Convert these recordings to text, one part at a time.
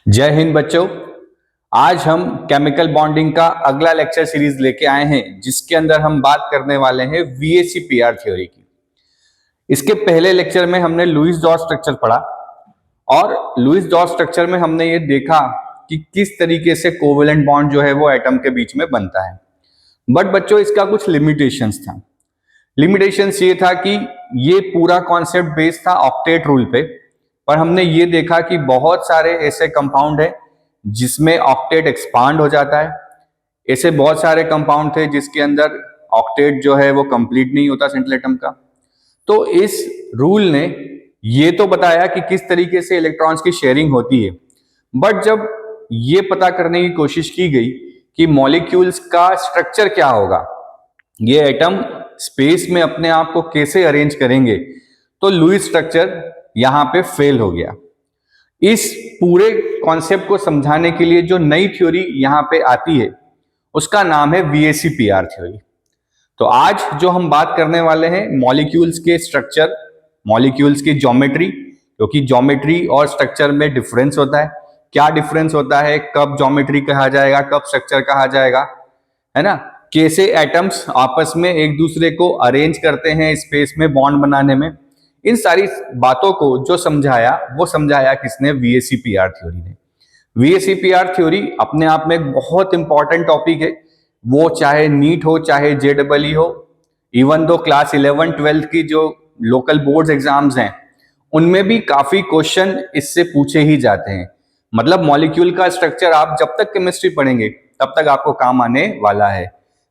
जय हिंद बच्चों। आज हम केमिकल बॉन्डिंग का अगला लेक्चर सीरीज लेके आए हैं जिसके अंदर हम बात करने वाले हैं VAC-PR थ्योरी की। इसके पहले लेक्चर में हमने लुईस डॉट स्ट्रक्चर पढ़ा और लुईस डॉट स्ट्रक्चर में हमने ये देखा कि किस तरीके से कोवेलेंट बॉन्ड जो है वो एटम के बीच में बनता है। बट बच्चों इसका कुछ लिमिटेशंस था। लिमिटेशंस ये था कि ये पूरा कॉन्सेप्ट बेस्ड था ऑक्टेट रूल पे, पर हमने ये देखा कि बहुत सारे ऐसे कंपाउंड है जिसमें ऑक्टेट एक्सपांड हो जाता है। ऐसे बहुत सारे कंपाउंड थे जिसके अंदर ऑक्टेट जो है वो कंप्लीट नहीं होता सेंट्रल एटम का। तो इस रूल ने ये तो बताया कि किस तरीके से इलेक्ट्रॉन्स की शेयरिंग होती है, बट जब ये पता करने की कोशिश की गई कि मॉलिक्यूल्स का स्ट्रक्चर क्या होगा, ये एटम स्पेस में अपने आप को कैसे अरेंज करेंगे, तो लुईस स्ट्रक्चर यहां पे फेल हो गया। इस पूरे कॉन्सेप्ट को समझाने के लिए जो नई थ्योरी यहां पे आती है उसका नाम है VAC-PR थ्योरी। तो आज जो हम बात करने वाले हैं मॉलिक्यूल्स के स्ट्रक्चर, मॉलिक्यूल्स की ज्योमेट्री, क्योंकि ज्योमेट्री और स्ट्रक्चर में डिफरेंस होता है। क्या डिफरेंस होता है, कब ज्योमेट्री कहा जाएगा, कब स्ट्रक्चर कहा जाएगा, है ना। कैसे एटम्स आपस में एक दूसरे को अरेंज करते हैं स्पेस में बॉन्ड बनाने में। इन सारी बातों को जो समझाया वो समझाया किसने, VAC-PR थ्योरी ने। VAC-PR थ्योरी अपने आप में एक बहुत इंपॉर्टेंट टॉपिक है, वो चाहे नीट हो चाहे JEE हो। इवन दो क्लास 11-12 की जो लोकल बोर्ड्स एग्जाम्स हैं उनमें भी काफी क्वेश्चन इससे पूछे ही जाते हैं। मतलब मॉलिक्यूल का स्ट्रक्चर आप जब तक केमिस्ट्री पढ़ेंगे तब तक आपको काम आने वाला है।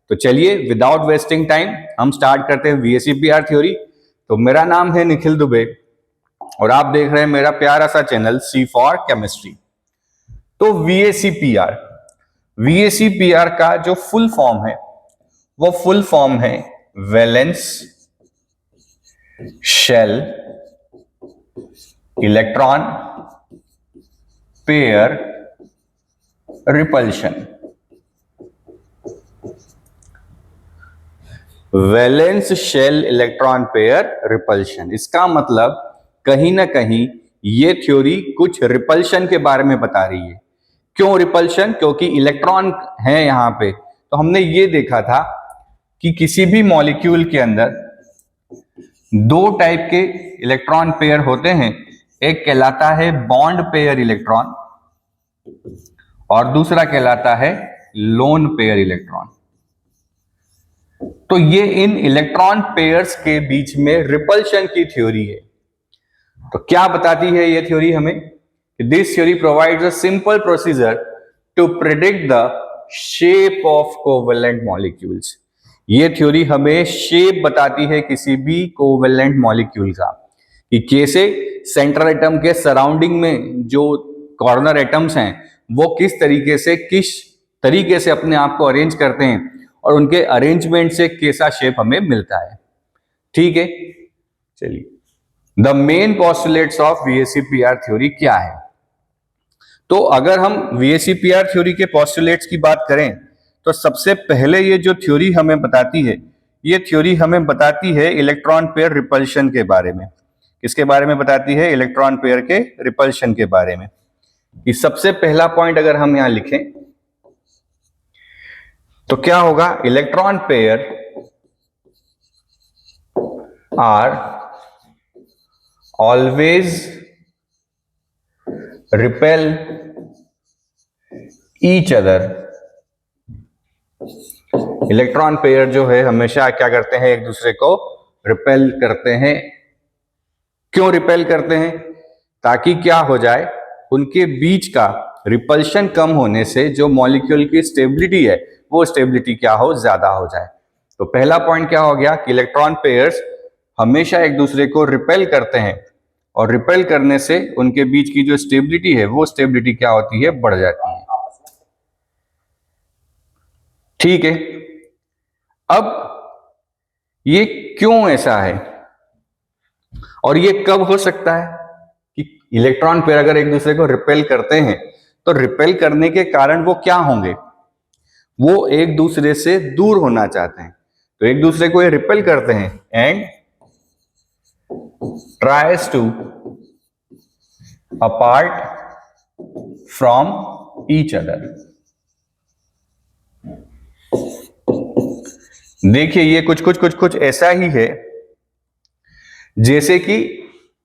तो चलिए विदाउट वेस्टिंग टाइम हम स्टार्ट करते हैं VAC-PR थ्योरी। तो मेरा नाम है निखिल दुबे और आप देख रहे हैं मेरा प्यारा सा चैनल C फॉर केमिस्ट्री। तो VAC-PR का जो फुल फॉर्म है वो फुल फॉर्म है valence shell electron pair repulsion. Valence shell electron pair repulsion, इसका मतलब कहीं ना कहीं ये थ्योरी कुछ रिपल्शन के बारे में बता रही है। क्यों रिपल्शन? क्योंकि इलेक्ट्रॉन है यहां पे। तो हमने ये देखा था कि किसी भी मॉलिक्यूल के अंदर दो टाइप के इलेक्ट्रॉन पेयर होते हैं। एक कहलाता है बॉन्ड पेयर इलेक्ट्रॉन और दूसरा कहलाता है लोन पेयर इलेक्ट्रॉन। तो ये इन इलेक्ट्रॉन पेयर्स के बीच में रिपल्शन की थ्योरी है। तो क्या बताती है ये थ्योरी हमें? This theory provides a simple procedure to predict the shape of covalent molecules. ये थ्योरी हमें शेप बताती है किसी भी कोवेलेंट मॉलिक्यूल का, कि कैसे सेंट्रल एटम के सराउंडिंग में जो कॉर्नर एटम्स हैं वो किस तरीके से अपने आप को अरेंज करते हैं और उनके अरेंजमेंट से कैसा शेप हमें मिलता है। ठीक है, चलिए the main postulates of VAC-PR theory क्या है। तो अगर हम VAC-PR थ्योरी के पोस्टुलेट्स की बात करें तो सबसे पहले ये जो थ्योरी हमें बताती है, ये थ्योरी हमें बताती है इलेक्ट्रॉन पेयर रिपल्शन के बारे में। किसके बारे में बताती है? इलेक्ट्रॉन पेयर के रिपल्शन के बारे में। कि सबसे पहला पॉइंट अगर हम यहां लिखें तो क्या होगा? Electron pair are always repel each other. Electron pair जो है हमेशा क्या करते हैं? एक दूसरे को रिपेल करते हैं। क्यों रिपेल करते हैं? ताकि क्या हो जाए, उनके बीच का रिपल्शन कम होने से जो मॉलिक्यूल की स्टेबिलिटी है वो स्टेबिलिटी क्या हो, ज्यादा हो जाए। तो पहला पॉइंट क्या हो गया कि इलेक्ट्रॉन पेयर्स हमेशा एक दूसरे को रिपेल करते हैं और रिपेल करने से उनके बीच की जो स्टेबिलिटी है वो स्टेबिलिटी क्या होती है, बढ़ जाती है। ठीक है, अब ये क्यों ऐसा है और ये कब हो सकता है कि इलेक्ट्रॉन पेयर अगर एक दूसरे को रिपेल करते हैं तो रिपेल करने के कारण वो क्या होंगे? वो एक दूसरे से दूर होना चाहते हैं, तो एक दूसरे को ये रिपेल करते हैं and tries to apart from each other. देखिए ये कुछ ऐसा ही है जैसे कि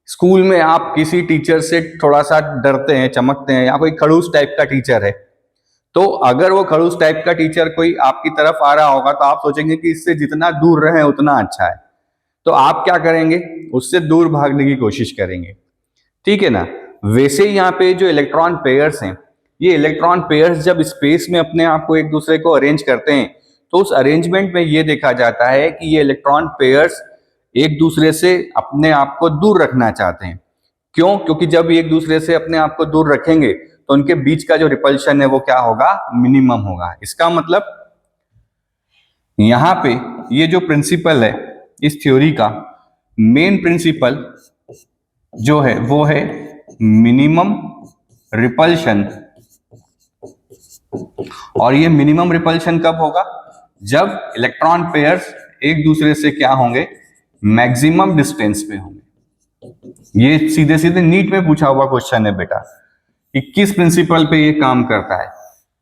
स्कूल में आप किसी टीचर से थोड़ा सा डरते हैं, चमकते हैं, या कोई खड़ूस टाइप का टीचर है, तो अगर वो खड़ूस टाइप का टीचर कोई आपकी तरफ आ रहा होगा तो आप सोचेंगे कि इससे जितना दूर रहें उतना अच्छा है, तो आप क्या करेंगे, उससे दूर भागने की कोशिश करेंगे, ठीक है ना। वैसे ही यहाँ पे जो इलेक्ट्रॉन पेयर्स हैं, ये इलेक्ट्रॉन पेयर्स जब स्पेस में अपने आप को एक दूसरे को अरेंज करते हैं तो उस अरेंजमेंट में ये देखा जाता है कि ये इलेक्ट्रॉन पेयर्स एक दूसरे से अपने आप को दूर रखना चाहते हैं। क्यों? क्योंकि जब एक दूसरे से अपने आप को दूर रखेंगे तो उनके बीच का जो रिपल्शन है वो क्या होगा, मिनिमम होगा। इसका मतलब यहां पे ये जो प्रिंसिपल है इस थ्योरी का, मेन प्रिंसिपल जो है वो है मिनिमम रिपल्शन। और ये मिनिमम रिपल्शन कब होगा? जब इलेक्ट्रॉन पेयर्स एक दूसरे से क्या होंगे, मैक्सिमम डिस्टेंस पे होंगे। ये सीधे सीधे नीट में पूछा हुआ क्वेश्चन है बेटा कि किस प्रिंसिपल पे ये काम करता है,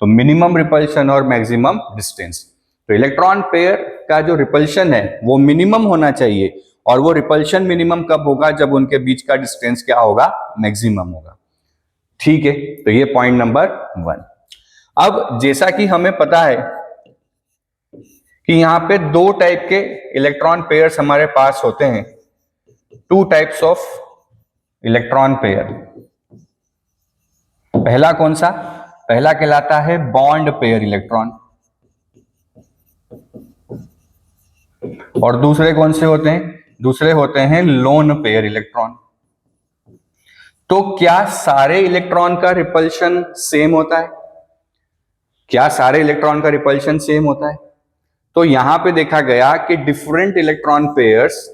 तो मिनिमम रिपल्शन और मैक्सिमम डिस्टेंस। तो इलेक्ट्रॉन पेयर का जो रिपल्शन है वो मिनिमम होना चाहिए, और वो रिपल्शन मिनिमम कब होगा, जब उनके बीच का डिस्टेंस क्या होगा, मैक्सिमम होगा, ठीक है। तो ये पॉइंट नंबर 1। अब जैसा कि हमें पता है कि यहां पे दो टाइप के इलेक्ट्रॉन पेयर्स हमारे पास होते हैं, 2 टाइप्स ऑफ इलेक्ट्रॉन पेयर। पहला कौन सा? पहला कहलाता है बॉन्ड पेयर इलेक्ट्रॉन, और दूसरे कौन से होते हैं? दूसरे होते हैं लोन पेयर इलेक्ट्रॉन। तो क्या सारे इलेक्ट्रॉन का रिपल्शन सेम होता है? क्या सारे इलेक्ट्रॉन का रिपल्शन सेम होता है? तो यहां पे देखा गया कि different electron pairs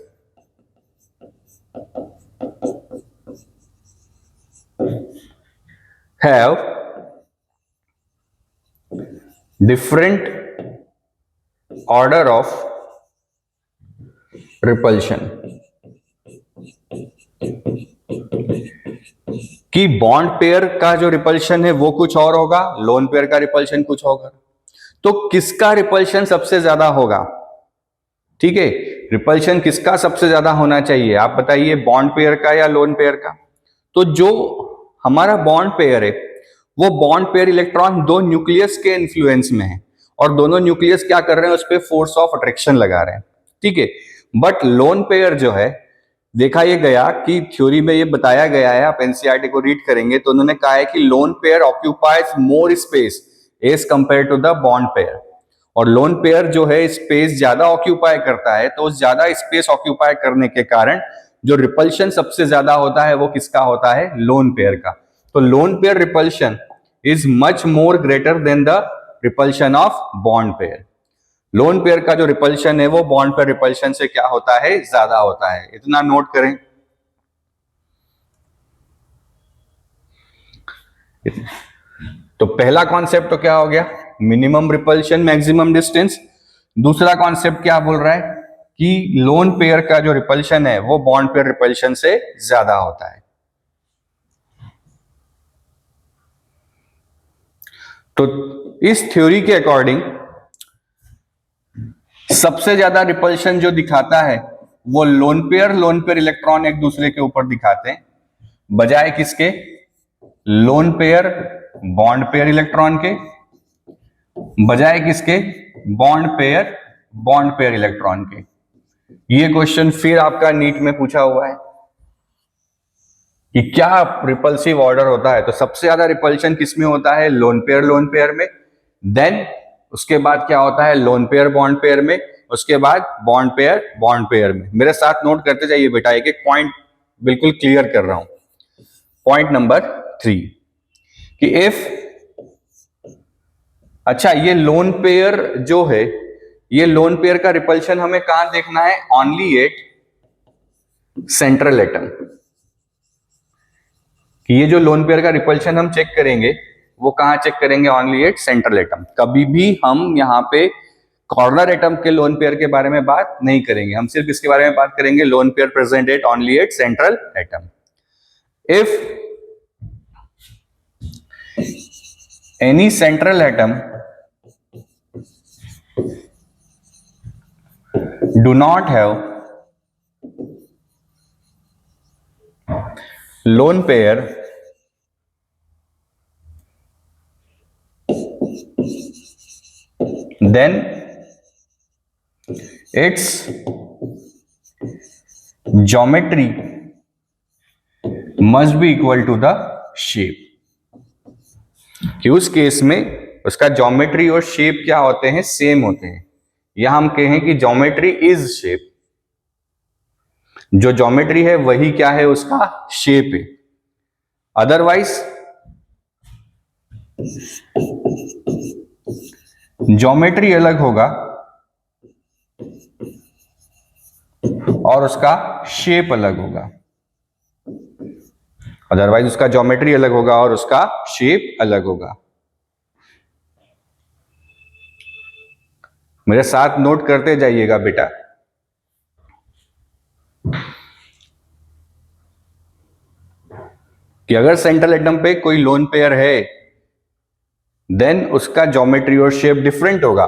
have different order of repulsion. कि बॉन्ड पेयर का जो रिपल्शन है वो कुछ और होगा, लोन पेयर का रिपल्शन कुछ होगा। तो किसका रिपल्शन सबसे ज्यादा होगा? ठीक है, रिपल्शन किसका सबसे ज्यादा होना चाहिए, आप बताइए, बॉन्ड पेयर का या लोन पेयर का? तो जो हमारा बॉन्ड पेयर है वो बॉन्ड पेयर इलेक्ट्रॉन दो न्यूक्लियस के इन्फ्लुएंस में है, और दोनों न्यूक्लियस क्या कर रहे हैं, उस पर फोर्स ऑफ अट्रैक्शन लगा रहे हैं, ठीक है। बट लोन पेयर जो है, देखा ये गया कि थ्योरी में ये बताया गया है, आप एनसीईआरटी को रीड करेंगे तो उन्होंने कहा है कि lone pair occupies more space as compared to the bond pair. और लोन पेयर जो है स्पेस ज्यादा ऑक्यूपाई करता है, तो ज्यादा स्पेस ऑक्यूपाई करने के कारण जो रिपल्शन सबसे ज्यादा होता है वो किसका होता है, लोन पेयर का। तो loan pair repulsion is much more greater than the repulsion of bond pair. Lone pair का जो रिपल्शन है वो बॉन्ड पेयर रिपल्शन से क्या होता है, ज्यादा होता है। इतना नोट करें। तो पहला कॉन्सेप्ट तो क्या हो गया, मिनिमम रिपल्शन मैक्सिमम डिस्टेंस। दूसरा कॉन्सेप्ट क्या बोल रहा है कि लोन पेयर का जो रिपल्शन है वो बॉन्ड पेयर रिपल्शन से ज्यादा होता है। तो इस थ्योरी के अकॉर्डिंग सबसे ज्यादा रिपल्शन जो दिखाता है वो लोन पेयर इलेक्ट्रॉन एक दूसरे के ऊपर दिखाते हैं, बजाय किसके, loan pair bond pair electron के, बजाय किसके, बॉन्ड पेयर इलेक्ट्रॉन के। ये क्वेश्चन फिर आपका नीट में पूछा हुआ है कि क्या रिपल्सिव ऑर्डर होता है, तो सबसे ज्यादा रिपल्शन किसमें होता है, लोन पेयर में, देन उसके बाद क्या होता है, लोन पेयर बॉन्ड पेयर में, उसके बाद बॉन्ड पेयर में। मेरे साथ नोट करते जाइए बेटा, एक एक पॉइंट बिल्कुल क्लियर कर रहा हूं। पॉइंट नंबर 3 कि इफ, अच्छा ये लोन पेयर जो है, ये लोन पेयर का रिपल्शन हमें कहां देखना है, ओनली एट सेंट्रल एटम। कि ये जो लोन पेयर का रिपल्शन हम चेक करेंगे वो कहां चेक करेंगे, ओनली एट सेंट्रल एटम। कभी भी हम यहाँ पे कॉर्नर एटम के लोन पेयर के बारे में बात नहीं करेंगे, हम सिर्फ इसके बारे में बात करेंगे, lone pair present at only at central atom. If any central atom do not have lone pair then its geometry must be equal to the shape। कि उस केस में उसका ज्योमेट्री और शेप क्या होते हैं, सेम होते हैं। या हम कहें कि ज्योमेट्री इज शेप, जो ज्योमेट्री है वही क्या है, उसका शेप है। अदरवाइज ज्योमेट्री अलग होगा और उसका शेप अलग होगा। अदरवाइज उसका ज्योमेट्री अलग होगा और उसका शेप अलग होगा। मेरे साथ नोट करते जाइएगा बेटा। कि अगर सेंट्रल एटम पे कोई लोन पेयर है देन उसका ज्योमेट्री और शेप डिफरेंट होगा,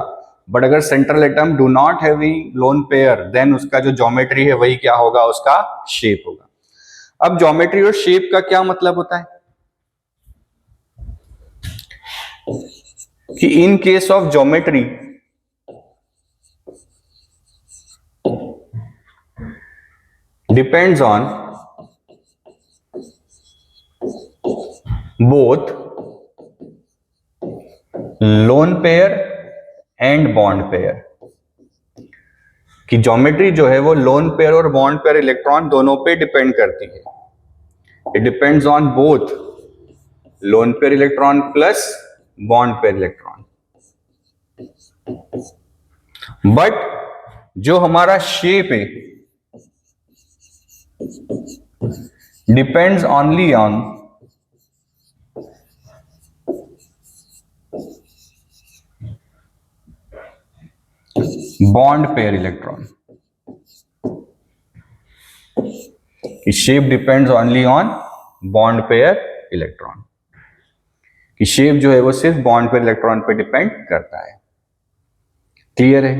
बट अगर central atom do not having lone pair then उसका जो ज्योमेट्री है वही क्या होगा, उसका शेप होगा। अब ज्योमेट्री और शेप का क्या मतलब होता है कि in case of geometry depends on both lone pair and bond pair. कि ज्योमेट्री जो है वो लोन पेयर और बॉन्ड पेयर इलेक्ट्रॉन दोनों पे डिपेंड करती है। It depends on both lone pair electron plus bond pair electron. But जो हमारा शेप है depends only on bond pair electron. Shape depends only on bond pair electron. कि shape जो है वो सिर्फ बॉन्ड पेयर इलेक्ट्रॉन पे डिपेंड करता है। क्लियर है?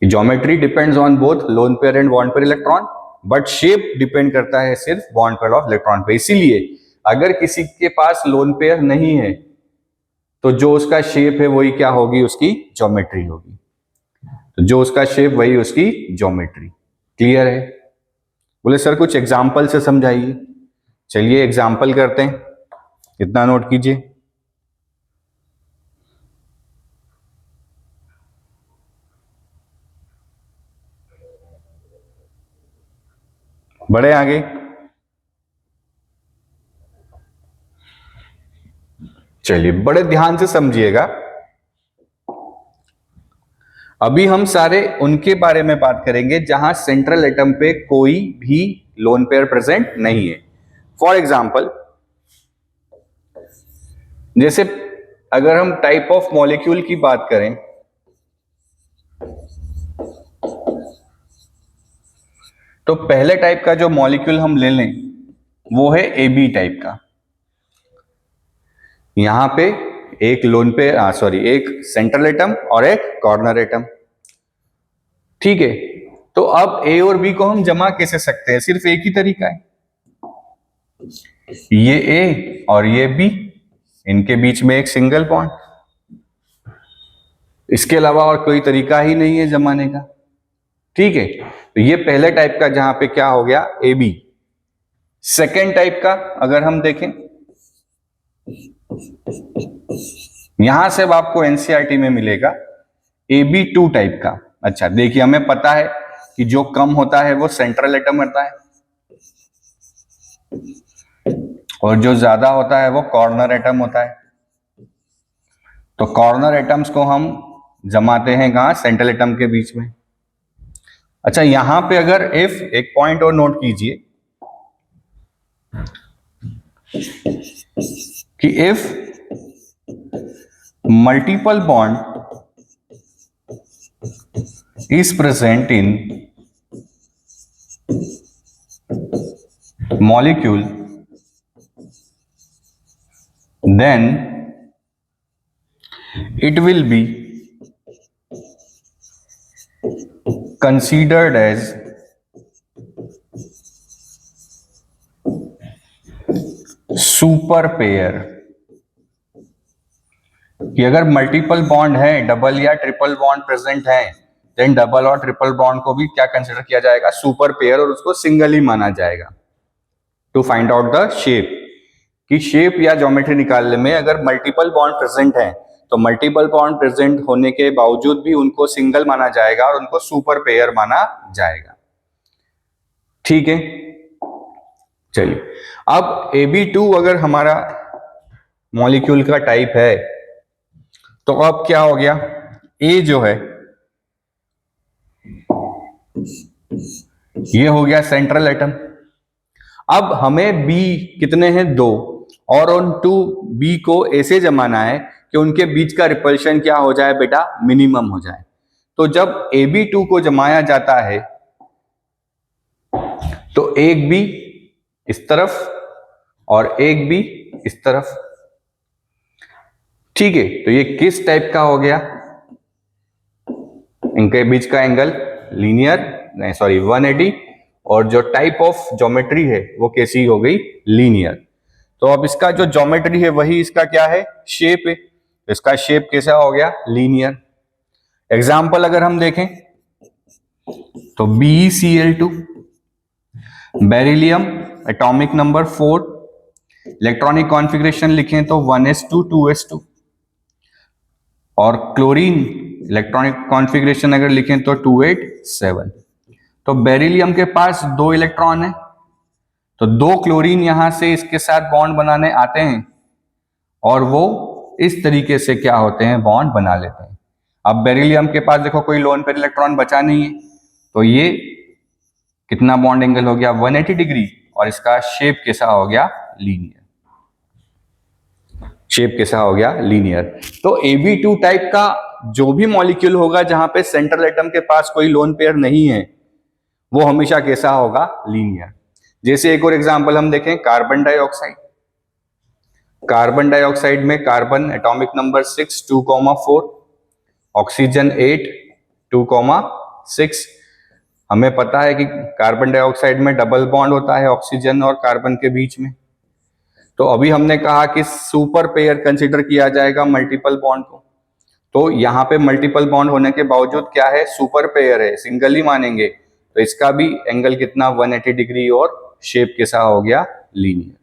Geometry depends on both lone pair and bond pair electron, but shape depend करता है सिर्फ बॉन्ड पेयर ऑफ इलेक्ट्रॉन पे। इसीलिए अगर किसी के पास लोन पेयर नहीं है तो जो उसका शेप है वही क्या होगी, उसकी ज्योमेट्री होगी। तो जो उसका शेप वही उसकी ज्योमेट्री। क्लियर है? बोले सर कुछ एग्जाम्पल से समझाइए। चलिए एग्जाम्पल करते हैं। कितना नोट कीजिए। बढ़े आगे। चलिए बड़े ध्यान से समझिएगा। अभी हम सारे उनके बारे में बात करेंगे जहां सेंट्रल एटम पे कोई भी लोन पेयर प्रेजेंट नहीं है। फॉर एग्जाम्पल, जैसे अगर हम टाइप ऑफ मॉलिक्यूल की बात करें तो पहले टाइप का जो मॉलिक्यूल हम ले लें वो है AB टाइप का। यहां पे एक लोन पेयर एक सेंट्रल एटम और एक कॉर्नर एटम। ठीक है, तो अब A और B को हम जमा कैसे सकते हैं? सिर्फ एक ही तरीका है, ये A और ये B, इनके बीच में एक सिंगल बॉन्ड। इसके अलावा और कोई तरीका ही नहीं है जमाने का। ठीक है, तो ये पहले टाइप का जहां पे क्या हो गया, AB। सेकेंड टाइप का अगर हम देखें, यहां से अब आपको एनसीईआरटी में मिलेगा AB2 टाइप का। अच्छा देखिए, हमें पता है कि जो कम होता है वो सेंट्रल एटम होता है और जो ज्यादा होता है वो कॉर्नर एटम होता है। तो कॉर्नर एटम्स को हम जमाते हैं कहां, सेंट्रल एटम के बीच में। अच्छा यहां पे अगर इफ, एक पॉइंट और नोट कीजिए कि if multiple bond is present in molecule then it will be considered as super pair. कि अगर मल्टीपल बॉन्ड है, डबल या ट्रिपल बॉन्ड प्रेजेंट है, देन डबल और ट्रिपल बॉन्ड को भी क्या कंसिडर किया जाएगा, सुपर पेयर, और उसको सिंगल ही माना जाएगा। To find out the shape, कि शेप या ज्योमेट्री निकालने में अगर मल्टीपल बॉन्ड प्रेजेंट है तो मल्टीपल बॉन्ड प्रेजेंट होने के बावजूद भी उनको सिंगल माना जाएगा और उनको सुपर पेयर माना जाएगा। ठीक है, चलिए अब Ab2 अगर हमारा मॉलिक्यूल का टाइप है तो अब क्या हो गया, A जो है ये हो गया सेंट्रल एटम। अब हमें B कितने हैं, 2, और उन 2B को ऐसे जमाना है कि उनके बीच का रिपल्शन क्या हो जाए बेटा, मिनिमम हो जाए। तो जब Ab2 को जमाया जाता है तो एक B इस तरफ और एक B इस तरफ। ठीक है, तो ये किस टाइप का हो गया, इनके बीच का एंगल लीनियर, नहीं सॉरी 180, और जो टाइप ऑफ ज्योमेट्री है वो कैसी हो गई, लीनियर। तो अब इसका जो ज्योमेट्री है वही इसका क्या है, शेप है, इसका शेप कैसा हो गया, लीनियर। एग्जाम्पल अगर हम देखें तो BeCl2, beryllium atomic number 4, electronic configuration लिखें तो 1s2 2s2, और क्लोरीन इलेक्ट्रॉनिक कॉन्फ़िगरेशन अगर लिखें तो 287। तो बेरिलियम के पास 2 इलेक्ट्रॉन है, तो 2 क्लोरीन यहां से इसके साथ बॉन्ड बनाने आते हैं और वो इस तरीके से क्या होते हैं, बॉन्ड बना लेते हैं। अब बेरिलियम के पास देखो कोई लोन पेयर इलेक्ट्रॉन बचा नहीं है, तो ये कितना बॉन्ड एंगल हो गया, 180 डिग्री, और इसका शेप कैसा हो गया, लीनियर। शेप कैसा हो गया, लीनियर। तो Ab2 टाइप का जो भी मॉलिक्यूल होगा जहां पे सेंट्रल एटम के पास कोई लोन पेयर नहीं है वो हमेशा कैसा होगा, लीनियर। जैसे एक और एग्जांपल हम देखें, कार्बन डाइऑक्साइड। कार्बन डाइऑक्साइड में कार्बन एटॉमिक नंबर 6 2,4, ऑक्सीजन 8 2,6। हमें पता है कि कार्बन डाइऑक्साइड में डबल बॉन्ड होता है ऑक्सीजन और कार्बन के बीच में। तो अभी हमने कहा कि सुपर पेयर कंसीडर किया जाएगा मल्टीपल बॉन्ड को, तो यहाँ पे मल्टीपल बॉन्ड होने के बावजूद क्या है, सुपर पेयर है, सिंगल ही मानेंगे। तो इसका भी एंगल कितना, 180 डिग्री, और शेप कैसा हो गया, लीनियर।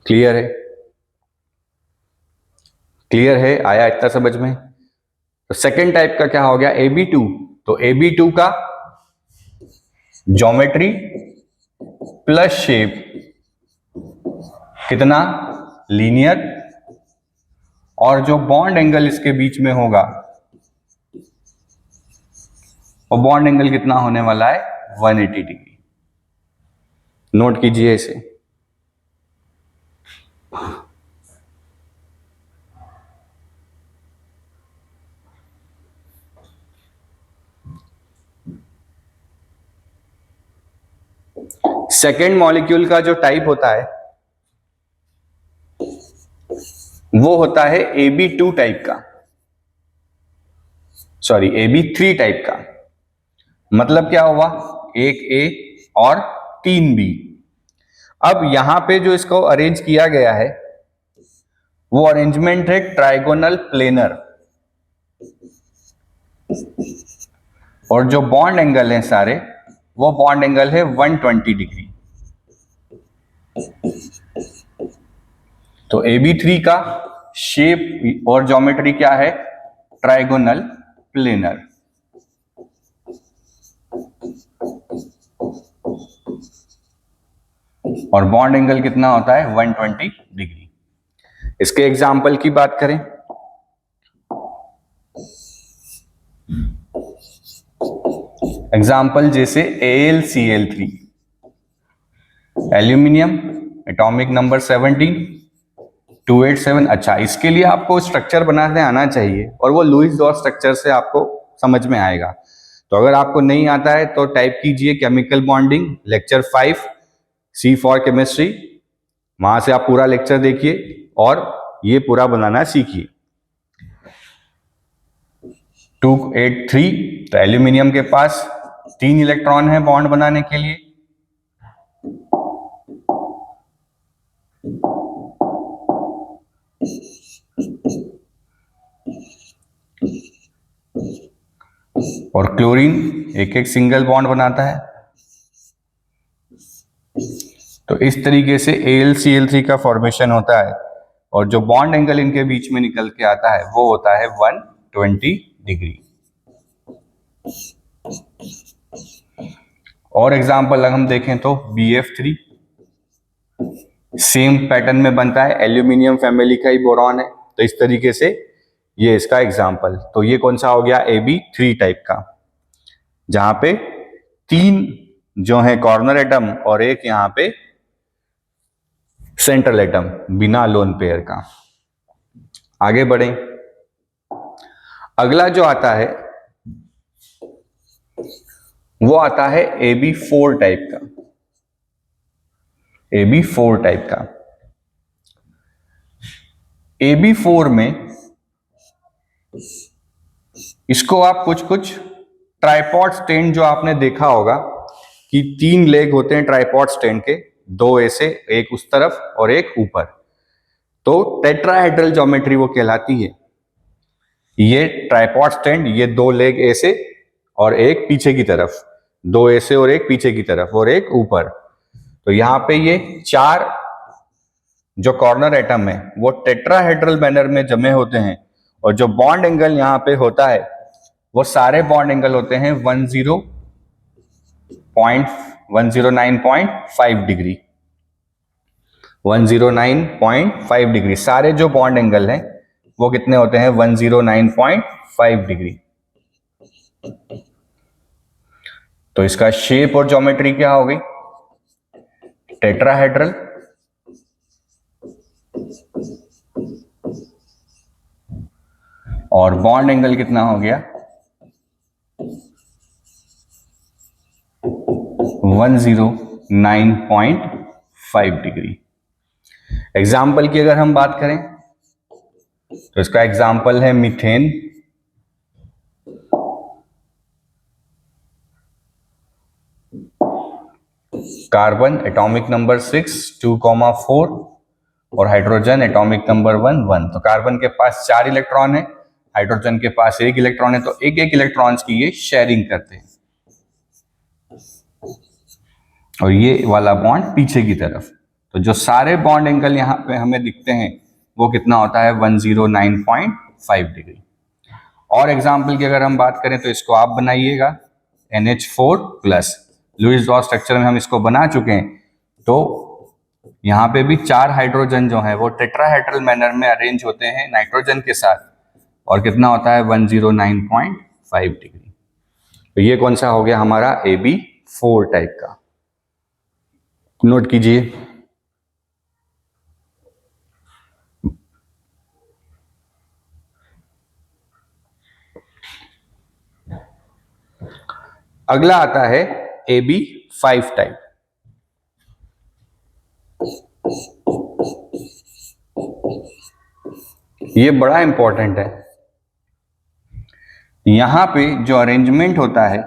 क्लियर है, क्लियर है, आया इतना समझ में। तो सेकेंड टाइप का क्या हो गया, Ab2। तो Ab2 का ज्योमेट्री प्लस शेप कितना, लीनियर, और जो बॉन्ड एंगल इसके बीच में होगा वो बॉन्ड एंगल कितना होने वाला है, 180 डिग्री। नोट कीजिए इसे। सेकेंड मॉलिक्यूल का जो टाइप होता है वो होता है Ab2 टाइप का, सॉरी Ab3 टाइप का। मतलब क्या हुआ, एक A और 3 B। अब यहां पे जो इसको अरेंज किया गया है वो अरेंजमेंट है ट्राइगोनल प्लेनर, और जो बॉन्ड एंगल है सारे वो बॉन्ड एंगल है 120 डिग्री। तो Ab3 का शेप और ज्योमेट्री क्या है, ट्राइगोनल प्लेनर। और बॉन्ड एंगल कितना होता है, 120 डिग्री। इसके एग्जाम्पल की बात करें एग्जाम्पल जैसे AlCl3, एल्यूमिनियम एटॉमिक नंबर 17 287। अच्छा, इसके लिए आपको स्ट्रक्चर बनाने आना चाहिए और वो लुईस डॉट स्ट्रक्चर से आपको समझ में आएगा। तो अगर आपको नहीं आता है तो टाइप कीजिए chemical bonding lecture 5, C for chemistry, वहां से आप पूरा लेक्चर देखिए और ये पूरा बनाना सीखिए। 283, तो एल्यूमिनियम के पास 3 इलेक्ट्रॉन है बॉन्ड बनाने के लिए। और क्लोरीन एक एक सिंगल बॉन्ड बनाता है। तो इस तरीके से AlCl3 का फॉर्मेशन होता है और जो बॉन्ड एंगल इनके बीच में निकल के आता है वो होता है 120 डिग्री। और एग्जांपल अगर हम देखें तो BF3 सेम पैटर्न में बनता है, एल्यूमिनियम फैमिली का ही बोरॉन है। तो इस तरीके से ये इसका एग्जांपल। तो ये कौन सा हो गया, AB3 टाइप का, जहां पे 3 जो है कॉर्नर एटम और एक यहां पे सेंट्रल एटम बिना लोन पेयर का। आगे बढ़े, अगला जो आता है वो आता है AB4 टाइप का। AB4 टाइप का, AB4 में इसको आप कुछ ट्राइपॉड स्टैंड जो आपने देखा होगा कि 3 लेग होते हैं ट्राइपॉड स्टैंड के, 2 ऐसे, एक उस तरफ और एक ऊपर। तो टेट्राहेड्रल ज्योमेट्री वो कहलाती है। ये ट्राइपॉड स्टैंड, ये 2 लेग ऐसे और एक पीछे की तरफ, 2 ऐसे और एक पीछे की तरफ और एक ऊपर। तो यहां पे ये 4 जो कॉर्नर एटम है वो टेट्राहेड्रल मैनर में जमे होते हैं और जो बॉन्ड एंगल यहां पे होता है वो सारे बॉन्ड एंगल होते हैं 109.5 डिग्री। 109.5 डिग्री, सारे जो बॉन्ड एंगल हैं वो कितने होते हैं, 109.5 डिग्री। तो इसका शेप और ज्योमेट्री क्या हो गई, टेट्राहेड्रल। और बॉन्ड एंगल कितना हो गया, 109.5 डिग्री। एग्जाम्पल की अगर हम बात करें तो इसका एग्जाम्पल है मीथेन। कार्बन एटॉमिक नंबर 6 2,4 और हाइड्रोजन एटॉमिक नंबर 1 1। तो कार्बन के पास 4 इलेक्ट्रॉन है, हाइड्रोजन के पास 1 इलेक्ट्रॉन है, तो एक एक इलेक्ट्रॉन्स की ये शेयरिंग करते हैं। और ये वाला बॉन्ड पीछे की तरफ। तो जो सारे बॉन्ड एंगल यहाँ पे हमें दिखते हैं वो कितना होता है, 109.5 डिग्री। और एग्जाम्पल की अगर हम बात करें तो इसको आप बनाइएगा NH4+। लुईस ड्रॉ स्ट्रक्चर में हम इसको बना चुके हैं। तो यहाँ पे भी 4 हाइड्रोजन जो है वो टेट्राहेड्रल मैनर में अरेंज होते हैं नाइट्रोजन के साथ, और कितना होता है 109.5 डिग्री। तो ये कौन सा हो गया हमारा, AB4 टाइप का। नोट कीजिए। अगला आता है AB5 टाइप। ये बड़ा इंपॉर्टेंट है। यहां पे जो अरेंजमेंट होता है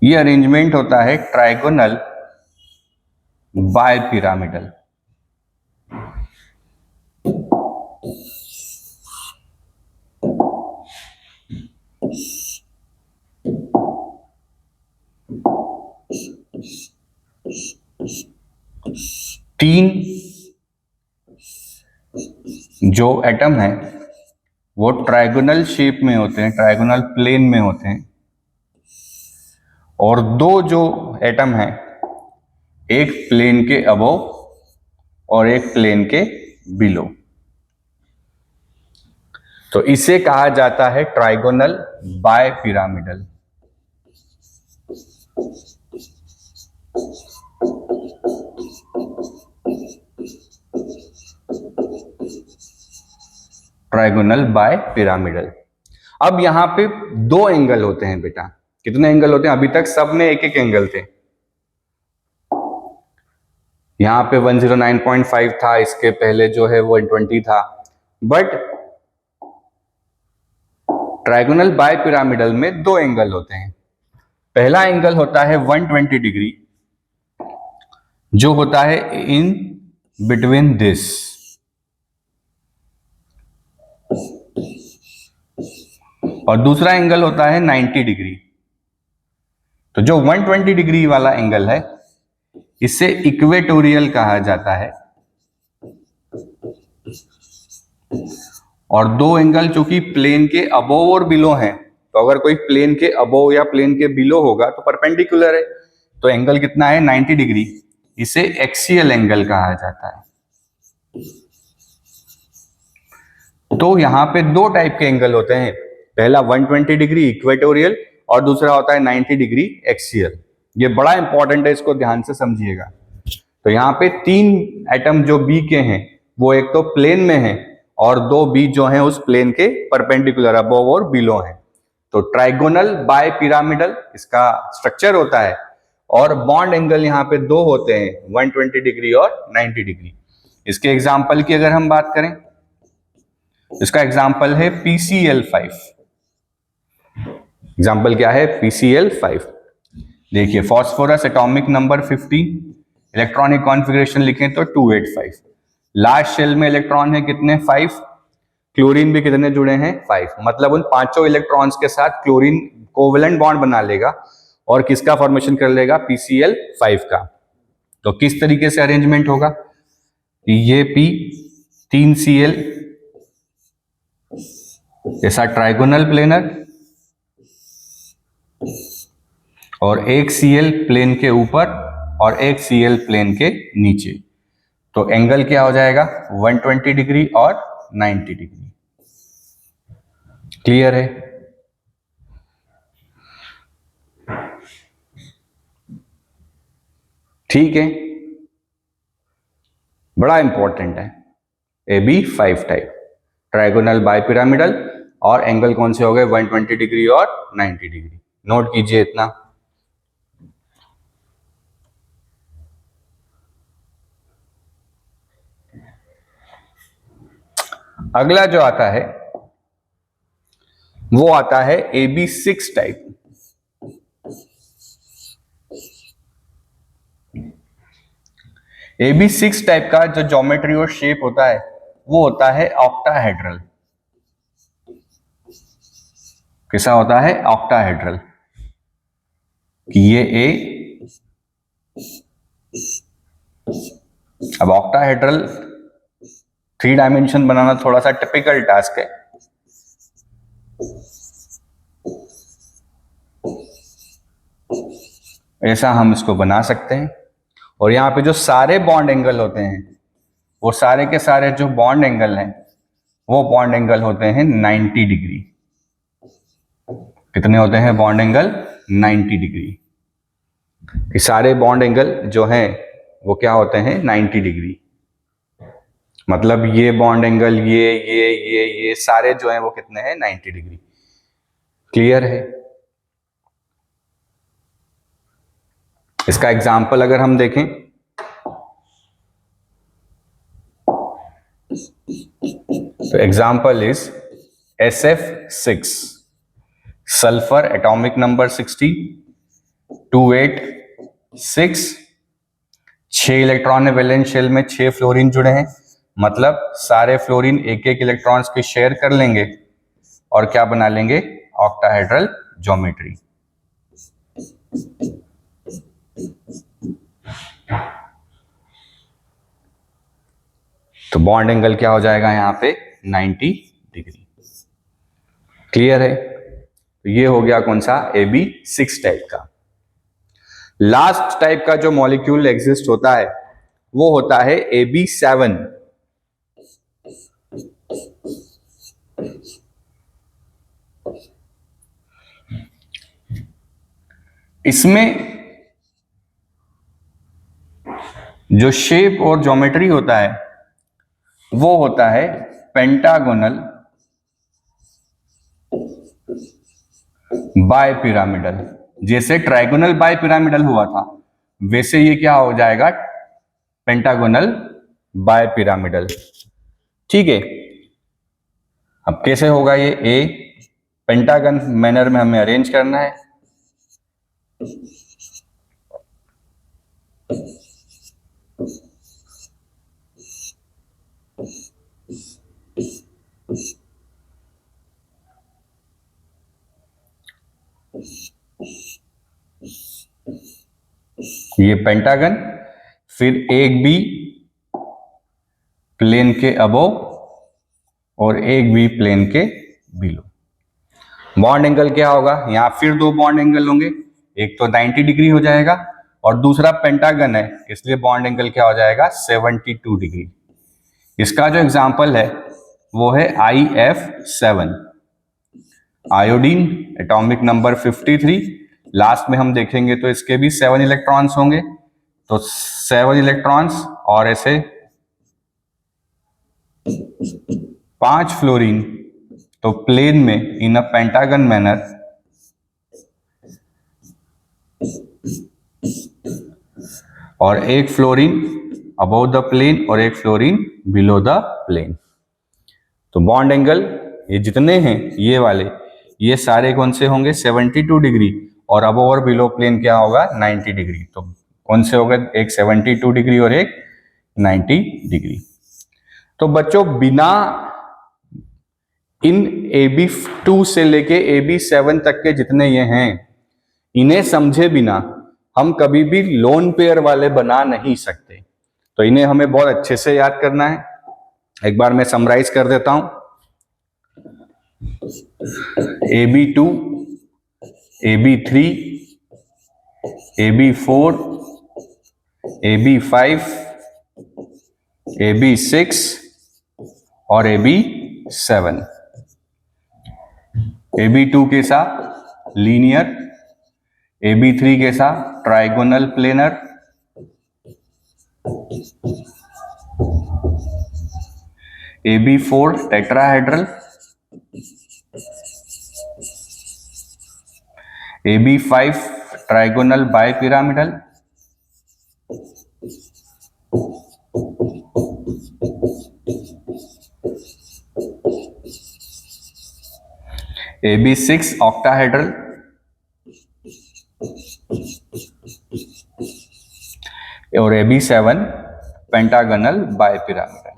ये अरेंजमेंट होता है ट्राइगोनल बाय पिरामिडल। तीन जो एटम है वो ट्राइगोनल शेप में होते हैं, ट्राइगोनल प्लेन में होते हैं, और 2 जो एटम है एक प्लेन के अबव और एक प्लेन के बिलो। तो इसे कहा जाता है trigonal bipyramidal. Trigonal bipyramidal. अब यहां पे 2 एंगल होते हैं बेटा। कितने एंगल होते हैं, अभी तक सब में एक एक एंगल थे, यहाँ पे 109.5 था, इसके पहले जो है वो 120 था। बट ट्राइगोनल बाय पिरामिडल में दो एंगल होते हैं। पहला एंगल होता है 120 डिग्री, जो होता है इन बिटवीन दिस, और दूसरा एंगल होता है 90 डिग्री। तो जो 120 डिग्री वाला एंगल है इसे इक्वेटोरियल कहा जाता है, और दो एंगल जो कि प्लेन के अबोव और बिलो हैं, तो अगर कोई प्लेन के अबोव या प्लेन के बिलो होगा तो परपेंडिकुलर है, तो एंगल कितना है 90 डिग्री, इसे एक्सियल एंगल कहा जाता है। तो यहां पे दो टाइप के एंगल होते हैं, पहला 120 डिग्री इक्वेटोरियल और दूसरा होता है 90 डिग्री एक्सियल। ये बड़ा इंपॉर्टेंट है, इसको ध्यान से समझिएगा। तो यहाँ पे तीन एटम जो बी के हैं वो एक तो प्लेन में है और दो बी जो हैं उस प्लेन के परपेंडिकुलर अबोव और बिलो हैं। तो ट्राइगोनल बाय पिरामिडल इसका स्ट्रक्चर होता है, और बॉन्ड एंगल यहाँ पे दो होते हैं, 120 डिग्री और 90 डिग्री। इसके एग्जाम्पल की अगर हम बात करें, इसका एग्जाम्पल है PCl5। एग्जाम्पल क्या है? PCl5। देखिए, phosphorus atomic number 15, electronic configuration लिखें तो 285। लास्ट शेल में इलेक्ट्रॉन है कितने? 5। क्लोरीन भी कितने जुड़े हैं? 5। मतलब उन पांचों इलेक्ट्रॉन्स के साथ क्लोरीन कोवेलेंट बॉन्ड बना लेगा और किसका फॉर्मेशन कर लेगा? PCl5 का। तो किस तरीके से अरेंजमेंट होगा? ये P, 3 Cl, ऐसा ट्राइगोनल प्लेनर, और एक Cl प्लेन के ऊपर और एक Cl प्लेन के नीचे। तो एंगल क्या हो जाएगा? 120 डिग्री और 90 डिग्री। क्लियर है? ठीक है, बड़ा इंपॉर्टेंट है। AB5 टाइप ट्राइगोनल बाइपिरामिडल, और एंगल कौन से हो गए? 120 डिग्री और 90 डिग्री। नोट कीजिए इतना। अगला जो आता है वो आता है AB6 टाइप। AB6 टाइप का जो ज्योमेट्री और शेप होता है वो होता है ऑक्टाहेड्रल। कैसा होता है? ऑक्टाहेड्रल। कि ये A, अब ऑक्टाहेड्रल 3 डायमेंशन बनाना थोड़ा सा टिपिकल टास्क है। ऐसा हम इसको बना सकते हैं, और यहाँ पे जो सारे बॉन्ड एंगल होते हैं वो सारे के सारे जो बॉन्ड एंगल हैं वो बॉन्ड एंगल होते हैं 90 डिग्री। कितने होते हैं बॉन्ड एंगल? 90 डिग्री। ये सारे बॉन्ड एंगल जो हैं वो क्या होते हैं? 90 डिग्री। मतलब ये बॉन्ड एंगल, ये सारे जो हैं वो कितने हैं? 90 डिग्री। क्लियर है? इसका एग्जाम्पल अगर हम देखें, तो example is SF6, sulphur atomic number 60, 286, 6 electron है वैलेंस शेल में, 6 फ्लोरीन जुड़े हैं, मतलब सारे फ्लोरीन एक एक इलेक्ट्रॉन्स के शेयर कर लेंगे और क्या बना लेंगे? Octahedral geometry. तो बॉन्ड एंगल क्या हो जाएगा यहां पे? 90 डिग्री। क्लियर है? तो ये हो गया कौन सा? AB6 टाइप का। लास्ट टाइप का जो मॉलिक्यूल एग्जिस्ट होता है वो होता है AB7। इसमें जो शेप और ज्योमेट्री होता है वो होता है पेंटागोनल बाय पिरामिडल। जैसे ट्राइगोनल बाय पिरामिडल हुआ था वैसे ये क्या हो जाएगा? Pentagonal bipyramidal. ठीक है, अब कैसे होगा ये? ए पेंटागन मैनर में हमें अरेंज करना है। ये पेंटागन, फिर एक बी प्लेन के अबोव और एक बी प्लेन के बिलो। बॉन्ड एंगल क्या होगा? यहां फिर दो बॉन्ड एंगल होंगे, एक तो 90 डिग्री हो जाएगा और दूसरा पेंटागन है इसलिए बॉन्ड एंगल क्या हो जाएगा? 72 डिग्री। इसका जो एग्जाम्पल है वो है IF7, iodine, atomic number 53। Last में हम देखेंगे तो इसके भी 7 इलेक्ट्रॉन्स होंगे, तो 7 इलेक्ट्रॉन्स और ऐसे 5 फ्लोरीन, तो प्लेन में इन अ पेंटागन मैनर और एक फ्लोरीन अबव द प्लेन और एक फ्लोरीन बिलो द प्लेन। तो बॉन्ड एंगल ये जितने हैं ये वाले, ये सारे कौन से होंगे? 72 डिग्री, और अबव और बिलो प्लेन क्या होगा? 90 डिग्री। तो कौन से होगा? एक 72 डिग्री और एक 90 डिग्री। तो बच्चों बिना इन AB2 से लेके AB7 तक के जितने ये हैं, इन्हें समझे बिना हम कभी भी लोन पेयर वाले बना नहीं सकते। तो इन्हें हमें बहुत अच्छे से याद करना है। एक बार मैं समराइज कर देता हूं। AB2, AB3, AB4, AB5, AB6 और AB7। AB2 के साथ लीनियर, AB3 के साथ trigonal planar, AB4 tetrahedral, AB5 trigonal bipyramidal, AB6 octahedral, और AB7 pentagonal bipyramidal.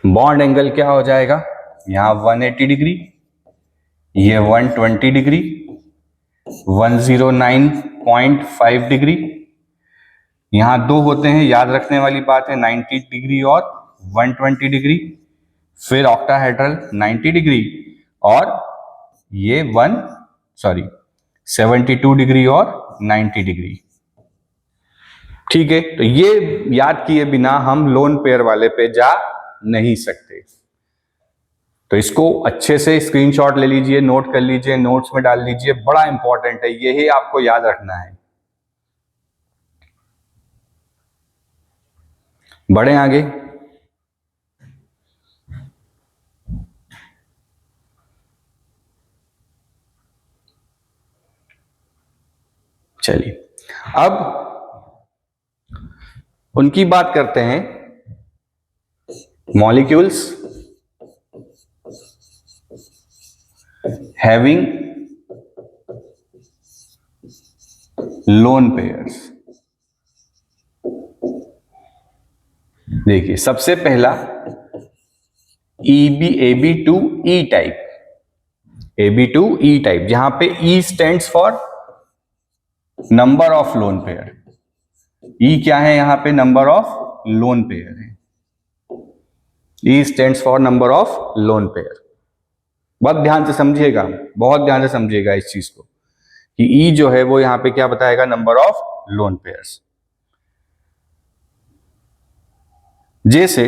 Bond angle क्या हो जाएगा? यहां 180 डिग्री, ये 120 डिग्री, 109.5 डिग्री। यहां दो होते हैं, याद रखने वाली बात है, 90 डिग्री और 120 डिग्री। फिर ऑक्टाहेड्रल 90 डिग्री और ये 72 डिग्री और 90 डिग्री। ठीक है, तो ये याद किए बिना हम लोन पेयर वाले पे जा नहीं सकते। तो इसको अच्छे से स्क्रीनशॉट ले लीजिए, नोट कर लीजिए, नोट्स में डाल लीजिए, बड़ा इंपॉर्टेंट है, यही आपको याद रखना है। बढ़े आगे। चलिए अब उनकी बात करते हैं, मॉलिक्यूल्स हैविंग लोन पेयर्स। देखिए सबसे पहला AB2E टाइप, AB2E टाइप, जहां पे E stands for number of lone pair. E क्या है यहां पे? नंबर ऑफ लोन पेयर है। E stands for number of lone pair. बहुत ध्यान से समझिएगा, बहुत ध्यान से समझिएगा इस चीज को कि E जो है वो यहां पे क्या बताएगा? Number of lone pairs. जैसे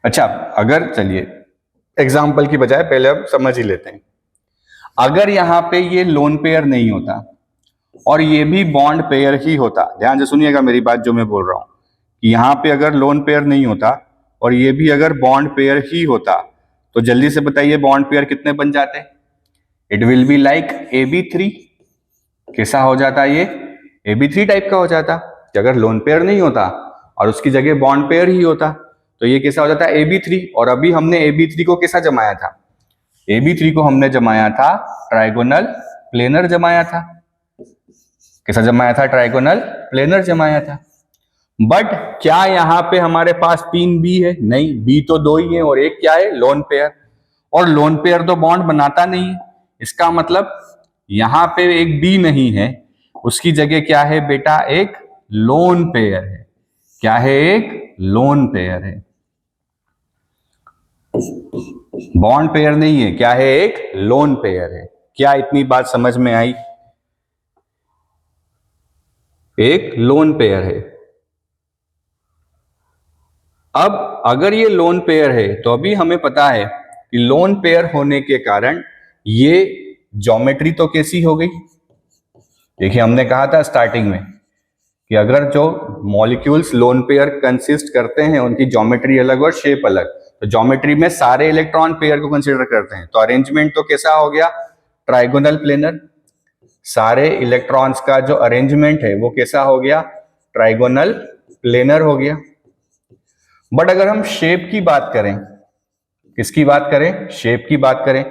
अच्छा, अगर चलिए एग्जाम्पल की बजाय पहले अब समझ ही लेते हैं। अगर यहां पे ये लोन पेयर नहीं होता और ये भी बॉन्ड पेयर ही होता, ध्यान से सुनिएगा मेरी बात जो मैं बोल रहा हूं, कि यहां पे अगर लोन पेयर नहीं होता और ये भी अगर बॉन्ड पेयर ही होता, तो जल्दी से बताइए बॉन्ड पेयर कितने बन जाते हैं? It will be like AB3। कैसा हो जाता ये? AB3 टाइप का हो जाता। कि अगर लोन पेयर नहीं होता और उसकी जगह बॉन्ड पेयर ही होता तो ये कैसा हो जाता है? AB3। और अभी हमने AB3 को कैसा जमाया था? AB3 को हमने जमाया था ट्राइगोनल प्लेनर जमाया था। कैसा जमाया था? ट्राइगोनल प्लेनर जमाया था। बट क्या यहाँ पे हमारे पास 3 बी है? नहीं, बी तो 2 ही है और एक क्या है? Lone pair. और लोन पेयर तो बॉन्ड बनाता नहीं है। इसका मतलब यहां पे एक बी नहीं है, उसकी जगह क्या है बेटा? एक लोन पेयर है। क्या है? एक लोन पेयर है। बॉन्ड पेयर नहीं है, क्या है? एक लोन पेयर है। क्या इतनी बात समझ में आई? एक लोन पेयर है। अब अगर ये लोन पेयर है तो अभी हमें पता है कि लोन पेयर होने के कारण ये ज्योमेट्री तो कैसी हो गई? देखिए, हमने कहा था स्टार्टिंग में कि अगर जो मॉलिक्यूल्स लोन पेयर कंसिस्ट करते हैं उनकी ज्योमेट्री अलग और शेप अलग, तो ज्योमेट्री में सारे इलेक्ट्रॉन पेयर को कंसीडर करते हैं। तो अरेंजमेंट तो कैसा हो गया? Trigonal planar. सारे इलेक्ट्रॉन्स का जो अरेंजमेंट है वो कैसा हो गया? ट्राइगोनल प्लेनर हो गया। बट अगर हम शेप की बात करें, किसकी बात करें? शेप की बात करें,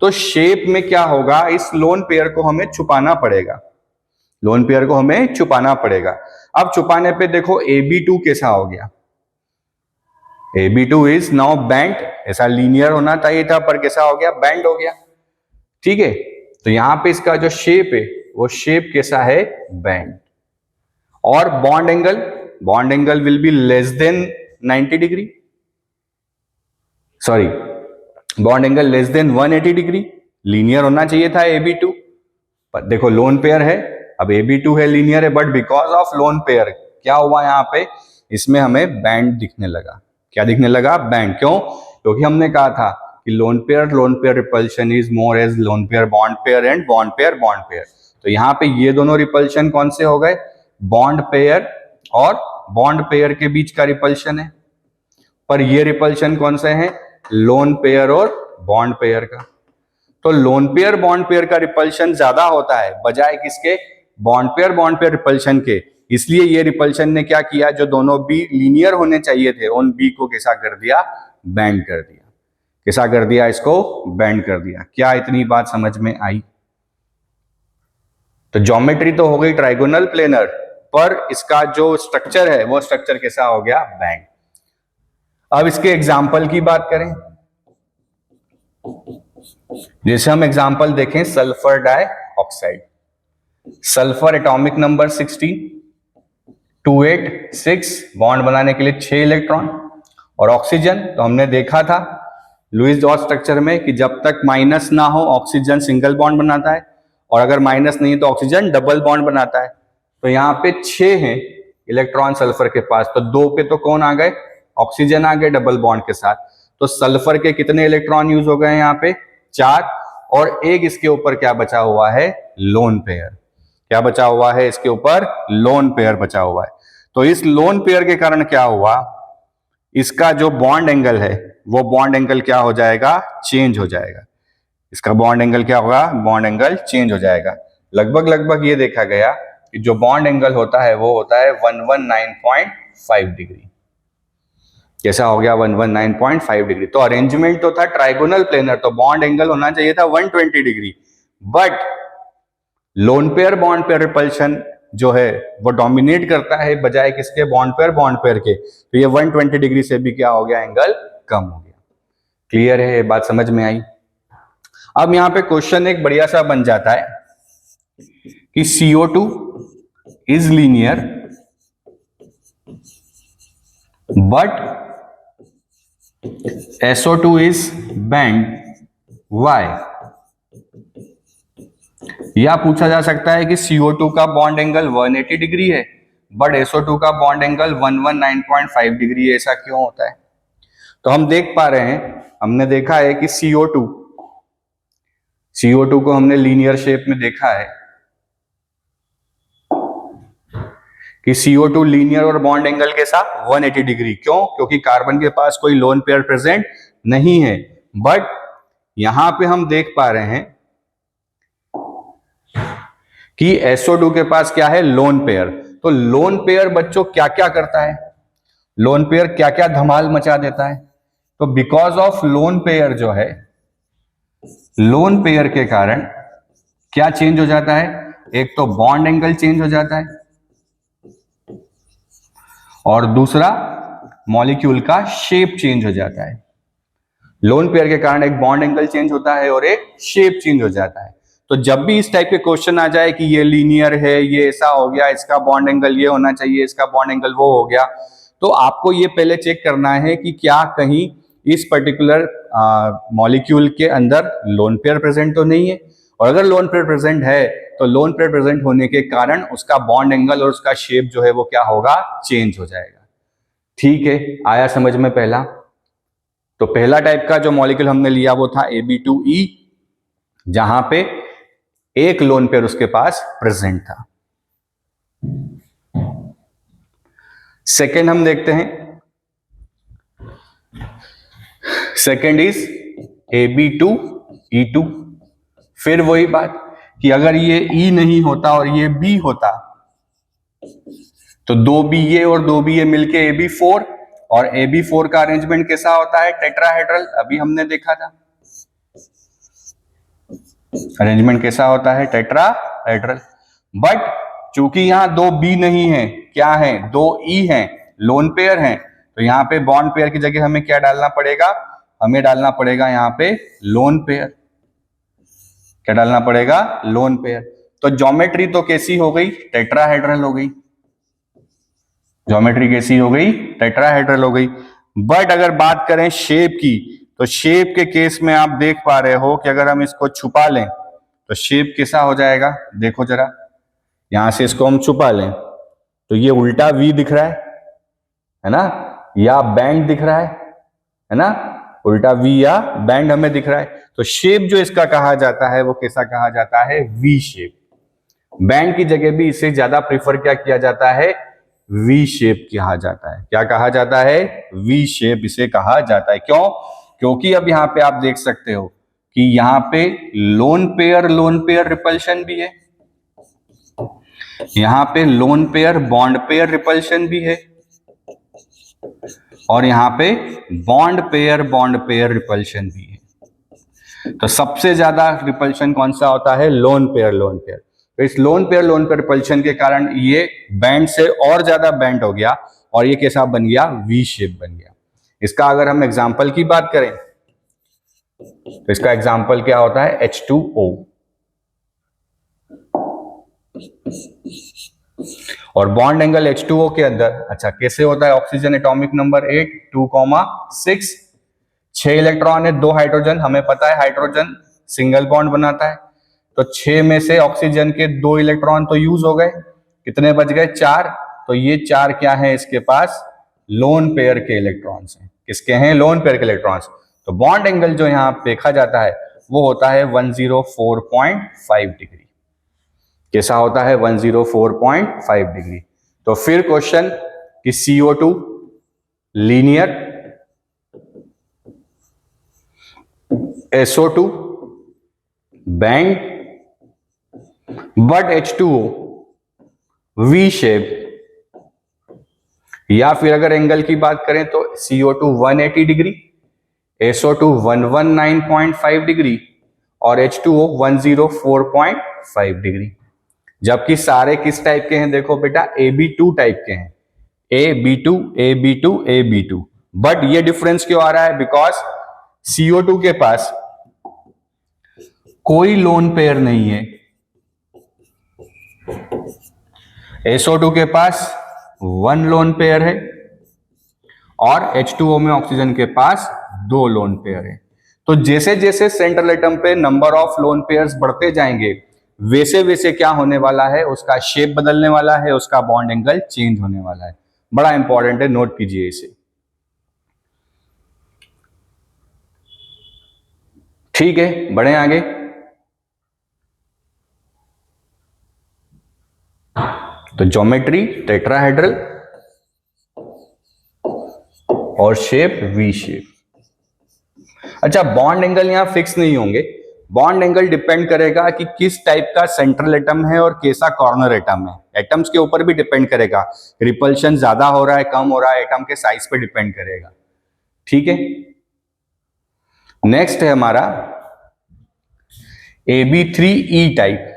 तो शेप में क्या होगा? इस लोन पेयर को हमें छुपाना पड़ेगा। लोन पेयर को हमें छुपाना पड़ेगा। अब छुपाने पे देखो AB2 कैसा हो गया? AB2 is now band. ऐसा लीनियर होना चाहिए था पर कैसा हो गया? बैंड हो गया। ठीक है, तो यहां पे इसका जो शेप है वो शेप कैसा है? बैंड। और bond angle, bond angle will be less than 90 degree, sorry, bond angle less than 180 degree. Linear होना चाहिए था AB2, पर देखो लोन पेयर है। अब AB2 है, लीनियर है, but because of lone pair क्या हुआ यहाँ पे? इसमें हमें बैंड दिखने लगा। क्या दिखने लगा? बैंड। क्यों? क्योंकि हमने कहा था कि lone pair repulsion is more as lone pair bond pair and bond pair bond pair. तो यहाँ पे ये दोनों रिपल्शन कौन से हो गए? बॉन्ड पेयर और बॉन्ड पेयर के बीच का रिपल्शन है। पर ये रिपल्शन कौन से हैं? लोन पेयर और बॉन्ड पेयर का। तो लोन पेयर बॉन्ड पेयर का रिपल्शन ज्यादा होता है बजाय किसके? बॉन्ड पेयर रिपल्शन के। इसलिए ये रिपल्शन ने क्या किया? जो दोनों बी लीनियर होने चाहिए थे उन बी को कैसा कर दिया? बैंड कर दिया। कैसा कर दिया? इसको बैंड कर दिया। क्या इतनी बात समझ में आई? तो ज्योमेट्री तो हो गई ट्राइगोनल प्लेनर, पर इसका जो स्ट्रक्चर है वो स्ट्रक्चर कैसा हो गया? बैंड। अब इसके एग्जाम्पल की बात करें, जैसे हम एग्जाम्पल देखें sulphur dioxide. Sulphur atomic number 16, 286, bond बनाने के लिए 6 इलेक्ट्रॉन। और ऑक्सीजन तो हमने देखा था लुईस डॉट स्ट्रक्चर में कि जब तक माइनस ना हो ऑक्सीजन सिंगल बॉन्ड बनाता है, और अगर माइनस नहीं तो ऑक्सीजन डबल बॉन्ड बनाता है। तो यहाँ पे 6 हैं इलेक्ट्रॉन सल्फर के पास, तो 2 पे तो कौन आ गए? ऑक्सीजन आ गए डबल बॉन्ड के साथ। तो सल्फर के कितने इलेक्ट्रॉन यूज हो गए यहाँ पे? 4। और एक इसके ऊपर क्या बचा हुआ है? Lone pair. क्या बचा हुआ है इसके ऊपर? लोन पेयर बचा हुआ है। तो इस लोन पेयर के कारण क्या हुआ? इसका जो बॉन्ड एंगल है वो बॉन्ड एंगल क्या हो जाएगा? चेंज हो जाएगा। इसका बॉन्ड एंगल क्या होगा? बॉन्ड एंगल चेंज हो जाएगा। लगभग लगभग ये देखा गया कि जो बॉन्ड एंगल होता है वो होता है 119.5 डिग्री। कैसा हो गया? 119.5 डिग्री। तो अरेंजमेंट तो था ट्राइगोनल प्लेनर, तो बॉन्ड एंगल होना चाहिए था 120 degree, but loan pair bond pair repulsion जो है वो डोमिनेट करता है बजाय किसके? बॉन्ड पेयर के। तो ये 120 डिग्री से भी क्या हो गया? एंगल कम हो गया। क्लियर है? ये बात समझ में आई? अब यहां पे क्वेश्चन एक बढ़िया सा बन जाता है कि CO2 is linear but SO2 is band, why? या पूछा जा सकता है कि CO2 का बॉन्ड एंगल 180 डिग्री है बट SO2 का बॉन्ड एंगल 119.5 डिग्री है, ऐसा क्यों होता है? तो हम देख पा रहे हैं, हमने देखा है कि CO2 को हमने लीनियर शेप में देखा है कि CO2 लीनियर और बॉन्ड एंगल के साथ 180 डिग्री। क्यों? क्योंकि कार्बन के पास कोई लोन पेयर प्रेजेंट नहीं है। बट यहां पे हम देख पा रहे हैं कि SO2 के पास क्या है, लोन पेयर। तो लोन पेयर बच्चों क्या क्या करता है, लोन पेयर क्या क्या धमाल मचा देता है? तो बिकॉज ऑफ लोन पेयर जो है, लोन पेयर के कारण क्या चेंज हो जाता है? एक तो बॉन्ड एंगल चेंज हो जाता है और दूसरा मॉलिक्यूल का शेप चेंज हो जाता है। लोन पेयर के कारण एक बॉन्ड एंगल चेंज होता है और एक शेप चेंज हो जाता है। तो जब भी इस टाइप के क्वेश्चन आ जाए कि ये लीनियर है, ये ऐसा हो गया, इसका बॉन्ड एंगल ये होना चाहिए, इसका बॉन्ड एंगल वो हो गया, तो आपको ये पहले चेक करना है कि क्या कहीं इस पर्टिकुलर मॉलिक्यूल के अंदर लोन पेयर प्रेजेंट तो नहीं है। और अगर लोन पेयर प्रेजेंट है तो लोन पेयर प्रेजेंट होने के कारण उसका बॉन्ड एंगल और उसका शेप जो है वो क्या होगा, चेंज हो जाएगा। ठीक है, आया समझ में पहला? तो पहला टाइप का जो मॉलिक्यूल हमने लिया वो था Ab2E, जहां पे एक लोन पेयर उसके पास प्रेजेंट था। सेकेंड हम देखते हैं, सेकेंड इज Ab2E2। फिर वही बात कि अगर ये E नहीं होता और ये B होता तो 2BA और 2BA मिलके AB4, और AB4 का अरेंजमेंट कैसा होता है, टेट्राहेड्रल। अभी हमने देखा था अरेंजमेंट कैसा होता है, टेट्राहेड्रल। बट चूंकि यहां 2B नहीं है, क्या है, 2E है, लोन पेयर है, तो यहां पे बॉन्ड पेयर की जगह हमें क्या डालना पड़ेगा, हमें डालना पड़ेगा यहां पे लोन पेयर। क्या डालना पड़ेगा, लोन पेयर। तो ज्योमेट्री तो कैसी हो गई, टेट्राहेड्रल हो गई। ज्योमेट्री कैसी हो गई, टेट्राहेड्रल हो गई। बट अगर बात करें शेप की, तो शेप के केस में आप देख पा रहे हो कि अगर हम इसको छुपा लें तो शेप कैसा हो जाएगा, देखो जरा, यहां से इसको हम छुपा लें तो ये उल्टा V दिख रहा है ना, या बैंड दिख रहा है ना, उल्टा V या बैंड हमें दिख रहा है। तो शेप जो इसका कहा जाता है वो कैसा कहा जाता है, V शेप। बैंड की जगह भी इसे ज्यादा प्रीफर क्या किया जाता है, V शेप कहा जाता है। क्या कहा जाता है, V शेप इसे कहा जाता है। क्यों? क्योंकि अब यहां पे आप देख सकते हो कि यहां पे लोन पेयर रिपल्शन भी है, यहां पे loan pair bond pair repulsion भी है, और यहां पे बॉन्ड पेयर रिपल्शन भी है। तो सबसे ज्यादा रिपल्शन कौन सा होता है, लोन पेयर। तो इस लोन पेयर रिपल्शन के कारण ये बैंड से और ज्यादा बैंड हो गया और ये कैसा बन गया, V शेप बन गया। इसका अगर हम एग्जाम्पल की बात करें तो इसका एग्जाम्पल क्या होता है, H2O। और बॉन्ड एंगल H2O के अंदर अच्छा कैसे होता है, ऑक्सीजन एटॉमिक नंबर 8 2,6, 6 इलेक्ट्रॉन है, 2 हाइड्रोजन। हमें पता है हाइड्रोजन सिंगल बॉन्ड बनाता है, तो 6 में से ऑक्सीजन के 2 इलेक्ट्रॉन तो यूज हो गए, कितने बच गए, 4। तो ये 4 क्या है इसके पास, लोन पेयर के इलेक्ट्रॉन्स हैं। किसके हैं, लोन पेयर के इलेक्ट्रॉन्स। तो बॉन्ड एंगल जो यहां देखा जाता है वो होता है 104.5 डिग्री। कैसा होता है, 104.5 डिग्री। तो फिर क्वेश्चन कि CO2 linear, SO2 band, but H2O V shape, या फिर अगर एंगल की बात करें तो CO2 180 डिग्री, SO2 119.5 डिग्री और H2O 104.5 डिग्री। जबकि सारे किस टाइप के हैं, देखो बेटा AB2 टाइप के हैं, AB2 बट ये डिफरेंस क्यों आ रहा है, बिकॉज CO2 के पास कोई लोन पेयर नहीं है, SO2 के पास 1 लोन पेयर है और H2O में ऑक्सीजन के पास 2 लोन पेयर है। तो जैसे जैसे सेंट्रल एटम पे नंबर ऑफ लोन पेयर्स बढ़ते जाएंगे वैसे वैसे क्या होने वाला है, उसका शेप बदलने वाला है, उसका बॉन्ड एंगल चेंज होने वाला है। बड़ा इंपॉर्टेंट है, नोट कीजिए इसे। ठीक है, बढ़े आगे। तो ज्योमेट्री टेट्राहेड्रल और शेप V शेप। अच्छा, बॉन्ड एंगल यहाँ फिक्स नहीं होंगे, बॉन्ड एंगल डिपेंड करेगा कि किस टाइप का सेंट्रल एटम है और कैसा कॉर्नर एटम है। एटम्स के ऊपर भी डिपेंड करेगा, रिपल्शन ज्यादा हो रहा है कम हो रहा है, एटम के साइज पे डिपेंड करेगा। ठीक है, नेक्स्ट है हमारा AB3E टाइप।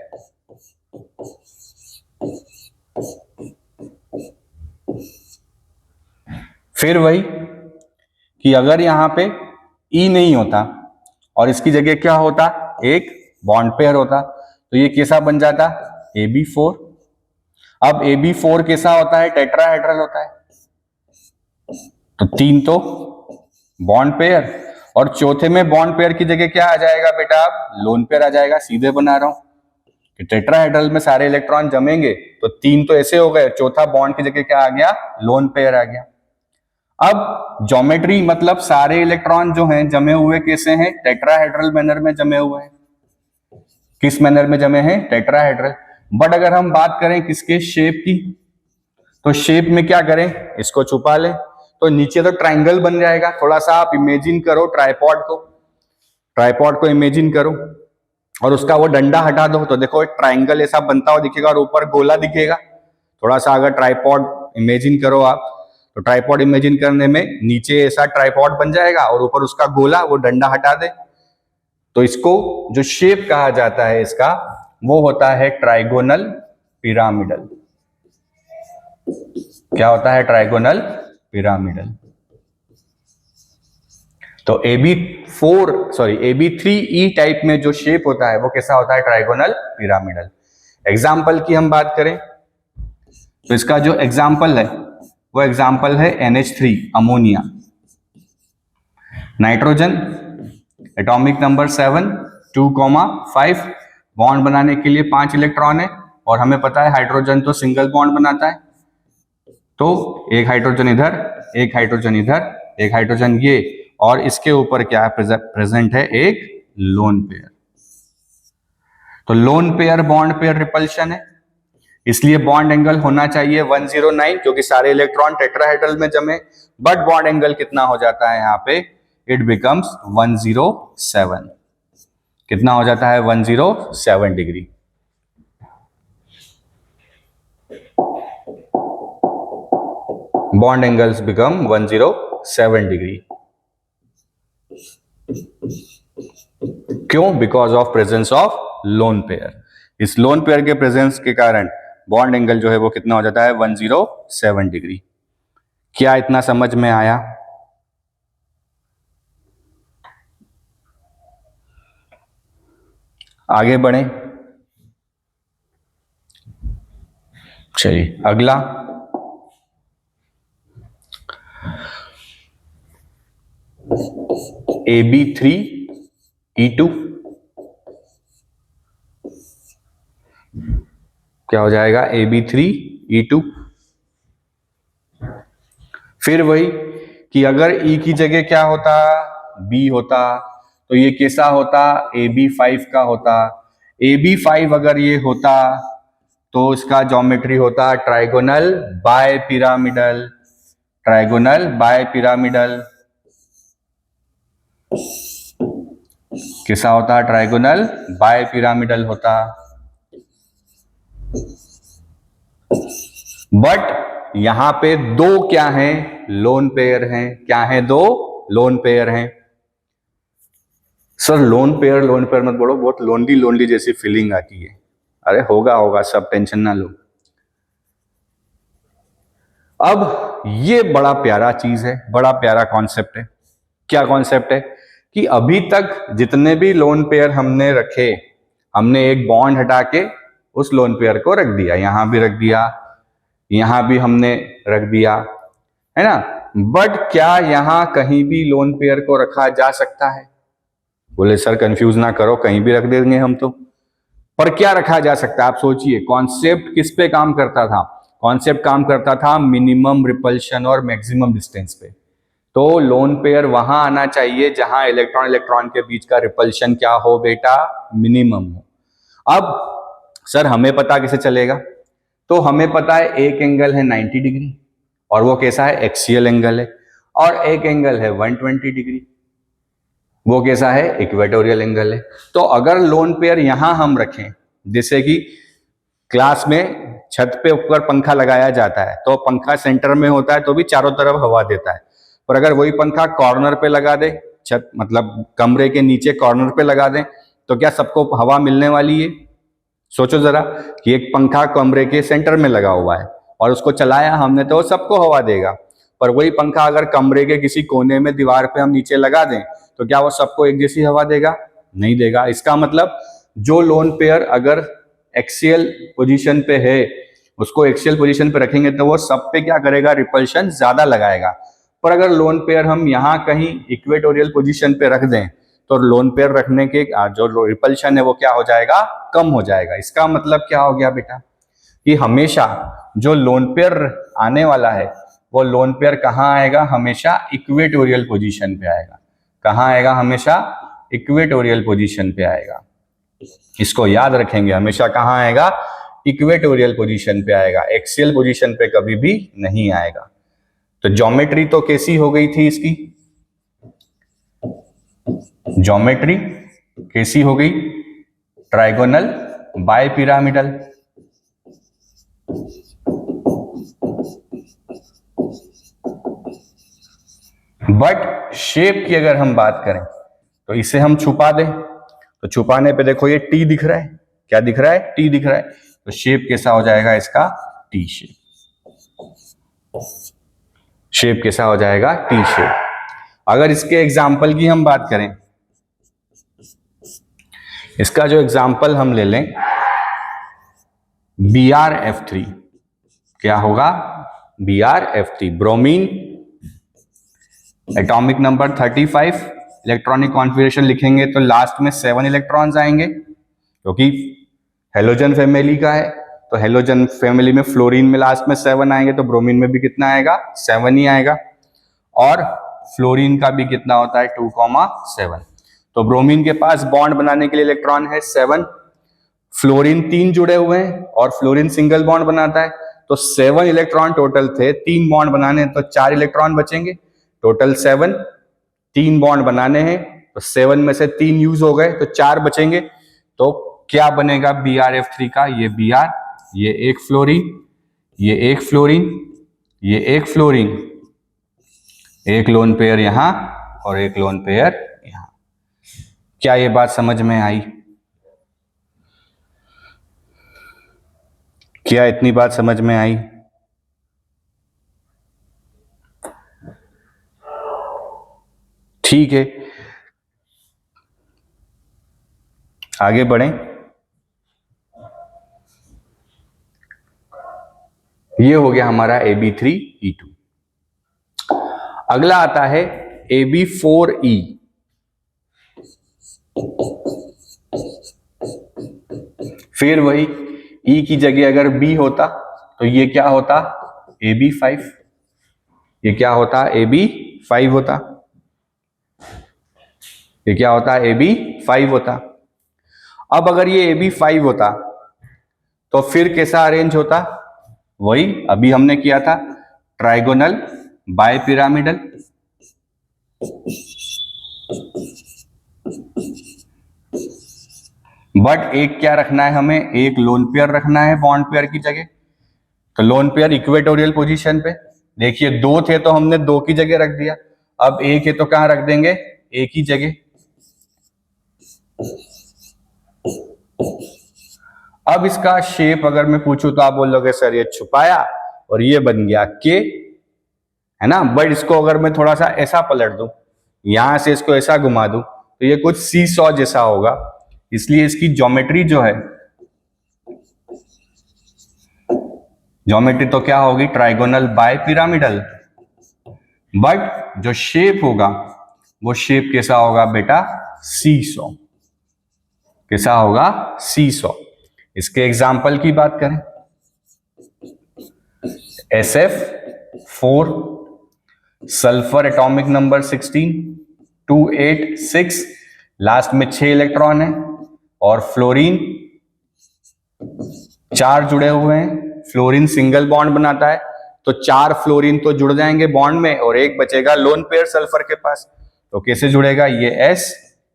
फिर वही कि अगर यहां पे E नहीं होता और इसकी जगह क्या होता, एक बॉन्ड पेयर होता, तो ये कैसा बन जाता, AB4। अब AB4 कैसा होता है, टेट्राहेड्रल होता है, तो 3 तो बॉन्ड पेयर, और चौथे में बॉन्ड पेयर की जगह क्या आ जाएगा बेटा, लोन पेयर आ जाएगा। सीधे बना रहा हूं कि टेट्राहेड्रल में सारे इलेक्ट्रॉन जमेंगे तो 3 तो ऐसे हो गए, चौथा बॉन्ड की जगह क्या आ गया, लोन पेयर आ गया। अब ज्योमेट्री मतलब सारे इलेक्ट्रॉन जो हैं जमे हुए कैसे हैं, टेट्राहेड्रल मैनर में जमे हुए हैं। किस मैनर में जमे हैं, टेट्राहेड्रल। बट अगर हम बात करें किसके, शेप की, तो शेप में क्या करें, इसको छुपा लें तो नीचे तो ट्राइंगल बन जाएगा। थोड़ा सा आप इमेजिन करो ट्राइपॉड को इमेजिन करो और उसका वो डंडा हटा दो तो देखो एक ट्राइंगल ऐसा बनता हुआ दिखेगा और ऊपर गोला दिखेगा। थोड़ा सा अगर ट्राइपॉड इमेजिन करो आप, तो ट्राइपॉड इमेजिन करने में नीचे ऐसा ट्राइपॉड बन जाएगा और ऊपर उसका गोला, वो डंडा हटा दे तो इसको जो शेप कहा जाता है इसका, वो होता है ट्राइगोनल पिरामिडल। क्या होता है, ट्राइगोनल पिरामिडल। तो AB3E टाइप में जो शेप होता है वो कैसा होता है, ट्राइगोनल पिरामिडल। एग्जाम्पल की हम बात करें तो इसका जो एग्जाम्पल है वो एग्जाम्पल है NH3 ammonia. Nitrogen atomic number 7 2,5, bond बनाने के लिए 5 इलेक्ट्रॉन है और हमें पता है हाइड्रोजन तो सिंगल बॉन्ड बनाता है, तो एक हाइड्रोजन इधर, एक हाइड्रोजन इधर, एक हाइड्रोजन ये, और इसके ऊपर क्या प्रेजेंट है, एक लोन पेयर। तो loan pair bond pair repulsion है, इसलिए बॉन्ड एंगल होना चाहिए 109 क्योंकि सारे इलेक्ट्रॉन टेट्राहेड्रल में जमे। बट बॉन्ड एंगल कितना हो जाता है यहाँ पे, इट बिकम्स 107। कितना हो जाता है, 107 degree. Bond angles become 107 degree. क्यों, because of presence of lone pair. इस लोन पेयर के प्रेजेंस के कारण बॉन्ड एंगल जो है वो कितना हो जाता है, 107 डिग्री। क्या इतना समझ में आया? आगे बढ़े, चलिए अगला AB3E2 क्या हो जाएगा, AB3E2। फिर वही कि अगर E की जगह क्या होता, B होता, तो ये कैसा होता, AB5 का होता। AB5 अगर ये होता तो इसका ज्योमेट्री होता trigonal bipyramidal. Trigonal bipyramidal कैसा होता, ट्राइगोनल बाय पिरामिडल होता। बट यहां पे दो क्या हैं, लोन पेयर हैं। क्या है, दो लोन पेयर हैं। सर लोन पेयर मत बोलो, बहुत लोनली लोनली जैसी फीलिंग आती है। अरे होगा होगा सब, टेंशन ना लो। अब ये बड़ा प्यारा चीज है, बड़ा प्यारा कॉन्सेप्ट है। क्या कॉन्सेप्ट है कि अभी तक जितने भी लोन पेयर हमने रखे, हमने एक बॉन्ड हटा के उस लोन पेयर को रख दिया, यहां भी रख दिया, यहां भी हमने रख दिया, है ना। बट क्या यहां कहीं भी लोन पेयर को रखा जा सकता है? बोले सर कंफ्यूज ना करो, कहीं भी रख देंगे हम तो। पर क्या रखा जा सकता है, आप सोचिए। कॉन्सेप्ट किस पे काम करता था, कॉन्सेप्ट काम करता था मिनिमम रिपल्शन और मैक्सिमम डिस्टेंस पे। तो लोन पेयर वहां आना चाहिए जहां इलेक्ट्रॉन इलेक्ट्रॉन के बीच का रिपल्शन क्या हो बेटा, मिनिमम हो। अब सर हमें पता कैसे चलेगा? तो हमें पता है एक एंगल है 90 डिग्री और वो कैसा है, एक्सियल एंगल है, और एक एंगल है 120 डिग्री। वो कैसा है, इक्वेटोरियल एंगल है। तो अगर लोन पेयर यहां हम रखें, जैसे कि क्लास में छत पे ऊपर पंखा लगाया जाता है, तो पंखा सेंटर में होता है तो भी चारों तरफ हवा देता है, पर अगर वही पंखा कॉर्नर पे लगा दे, छत मतलब कमरे के नीचे कॉर्नर पे लगा दें, तो क्या सबको हवा मिलने वाली है? सोचो जरा कि एक पंखा कमरे के सेंटर में लगा हुआ है और उसको चलाया हमने तो सबको हवा देगा, पर वही पंखा अगर कमरे के किसी कोने में दीवार पे हम नीचे लगा दें तो क्या वो सबको एक जैसी हवा देगा? नहीं देगा। इसका मतलब जो लोन पेयर अगर एक्सियल पोजीशन पे है, उसको एक्सियल पोजीशन पे रखेंगे तो वो सब पे क्या करेगा, रिपल्शन ज्यादा लगाएगा। पर अगर लोन पेयर हम यहाँ कहीं इक्वेटोरियल पोजीशन पे रख दें तो लोन पेयर रखने के जो रिपल्शन है वो क्या हो जाएगा, कम हो जाएगा। इसका मतलब क्या हो गया बेटा, कि हमेशा जो लोन पेयर आने वाला है वो लोन पेयर कहाँ आएगा, हमेशा इक्वेटोरियल पोजीशन पे आएगा। कहाँ आएगा? हमेशा इक्वेटोरियल पोजीशन पे आएगा। इसको याद रखेंगे, हमेशा कहाँ आएगा, इक्वेटोरियल पोजीशन पे आएगा, एक्सियल पोजीशन पे कभी भी नहीं आएगा। तो ज्योमेट्री तो कैसी हो गई थी इसकी, ज्योमेट्री कैसी हो गई, trigonal bipyramidal. But shape की अगर हम बात करें तो इसे हम छुपा दें, तो छुपाने पे देखो ये टी दिख रहा है, क्या दिख रहा है, टी दिख रहा है, तो शेप कैसा हो जाएगा इसका, टी शेप। शेप कैसा हो जाएगा, टी शेप। अगर इसके एग्जाम्पल की हम बात करें, इसका जो एग्जाम्पल हम ले लें BrF3, क्या होगा, BrF3, bromine, atomic number 35, electronic configuration लिखेंगे तो लास्ट में 7 इलेक्ट्रॉन्स आएंगे, क्योंकि हेलोजन फैमिली का है, तो हेलोजन फैमिली में फ्लोरीन में लास्ट में 7 आएंगे, तो ब्रोमीन में भी कितना आएगा, 7 ही आएगा। और फ्लोरीन का भी कितना होता है, 2,7। तो ब्रोमीन के पास बॉन्ड बनाने के लिए इलेक्ट्रॉन है 7, फ्लोरीन 3 जुड़े हुए हैं और फ्लोरीन सिंगल बॉन्ड बनाता है, तो 7 इलेक्ट्रॉन टोटल थे, 3 बॉन्ड बनाने तो 4 इलेक्ट्रॉन बचेंगे, टोटल 7, 3 बॉन्ड बनाने हैं तो 7 में से 3 यूज हो गए तो 4 बचेंगे। तो क्या बनेगा BrF3 का, ये Br, ये एक फ्लोरीन, ये एक फ्लोरीन, ये एक फ्लोरीन, एक लोन पेयर यहां और एक लोन पेयर यहां। क्या ये बात समझ में आई? क्या इतनी बात समझ में आई? ठीक है, आगे बढ़ें। ये हो गया हमारा Ab3E2। अगला आता है Ab4E। फिर वही E की जगह अगर B होता तो ये क्या होता, Ab5। ये क्या होता, Ab5 होता। ये क्या होता, Ab5 होता। अब अगर ये Ab5 होता तो फिर कैसा अरेंज होता, वही अभी हमने किया था, ट्राइगोनल बाय पिरामिडल। बट एक क्या रखना है हमें, एक लोन पेयर रखना है बॉन्ड पेयर की जगह। तो लोन पेयर इक्वेटोरियल पोजीशन पे, देखिए 2 थे तो हमने 2 की जगह रख दिया, अब एक है तो कहां रख देंगे, एक ही जगह। अब इसका शेप अगर मैं पूछूं तो आप बोलोगे सर ये छुपाया और ये बन गया के, है ना। बट इसको अगर मैं थोड़ा सा ऐसा पलट दूं, यहां से इसको ऐसा घुमा दूं तो ये कुछ सी सॉ जैसा होगा, इसलिए इसकी ज्योमेट्री जो है, ज्योमेट्री तो क्या होगी, ट्राइगोनल बाय पिरामिडल। बट जो शेप होगा वो शेप कैसा होगा बेटा, सी सॉ। कैसा होगा, सी सॉ। इसके एग्जाम्पल की बात करें, SF4, sulphur atomic number 16, 286, last में 6 इलेक्ट्रॉन है, और फ्लोरीन 4 जुड़े हुए हैं, फ्लोरीन सिंगल बॉन्ड बनाता है, तो 4 फ्लोरीन तो जुड़ जाएंगे बॉन्ड में और एक बचेगा लोन पेयर सल्फर के पास, तो कैसे जुड़ेगा, ये S,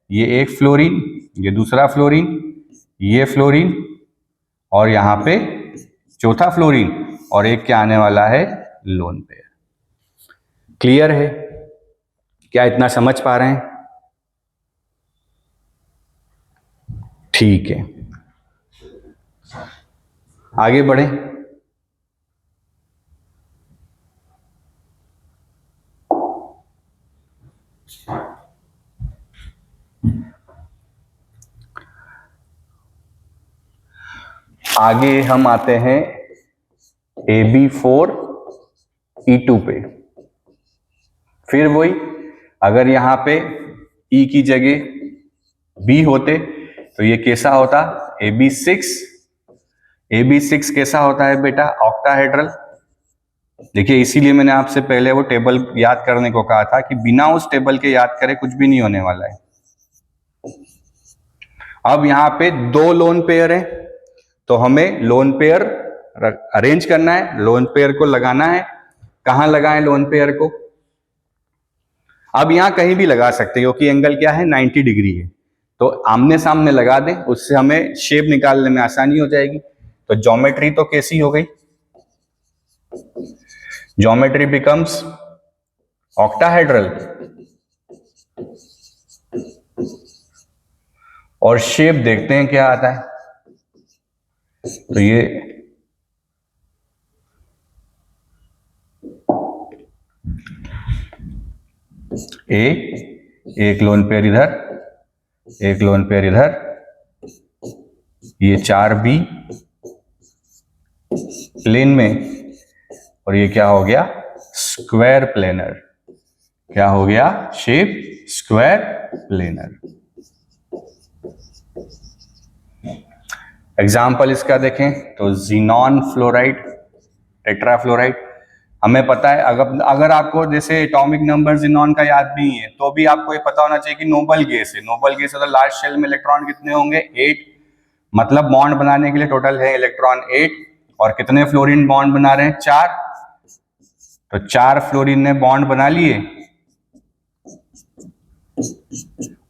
ये एक फ्लोरीन, ये दूसरा फ्लोरीन, ये फ्लोरीन और यहां पे चौथा फ्लोरीन और एक क्या आने वाला है, लोन पेयर। क्लियर है? क्या इतना समझ पा रहे हैं? ठीक है, आगे बढ़े। आगे हम आते हैं Ab4E2 पे। फिर वही, अगर यहां पे E की जगह B होते तो ये कैसा होता, AB6। AB6 कैसा होता है बेटा, ऑक्टाहेड्रल। देखिए इसीलिए मैंने आपसे पहले वो टेबल याद करने को कहा था कि बिना उस टेबल के याद करे कुछ भी नहीं होने वाला है। अब यहाँ पे दो लोन पेयर है तो हमें लोन पेयर अरेंज करना है, लोन पेयर को लगाना है। कहां लगाएं लोन पेयर को? अब यहां कहीं भी लगा सकते हैं क्योंकि एंगल क्या है, 90 डिग्री है। तो आमने सामने लगा दें, उससे हमें शेप निकालने में आसानी हो जाएगी। तो ज्योमेट्री तो कैसी हो गई, ज्योमेट्री बिकम्स ऑक्टाहेड्रल और शेप देखते हैं क्या आता है। तो ये एक लोन पेयर इधर, एक लोन पेयर इधर, ये 4B प्लेन में और ये क्या हो गया, स्क्वायर प्लेनर। क्या हो गया, शेप स्क्वायर प्लेनर। एग्जाम्पल इसका देखें तो जिनॉन फ्लोराइड, टेट्राफ्लोराइड। हमें पता है अगर आपको जैसे एटॉमिक नंबर जिनॉन का याद नहीं है तो भी आपको ये पता होना चाहिए कि नोबल गैस है। नोबल गैस है तो लार्ज शेल में इलेक्ट्रॉन कितने होंगे, 8। मतलब बॉन्ड बनाने के लिए टोटल है इलेक्ट्रॉन 8 और कितने फ्लोरीन बॉन्ड बना रहे हैं, 4। तो 4 फ्लोरीन ने बॉन्ड बना लिए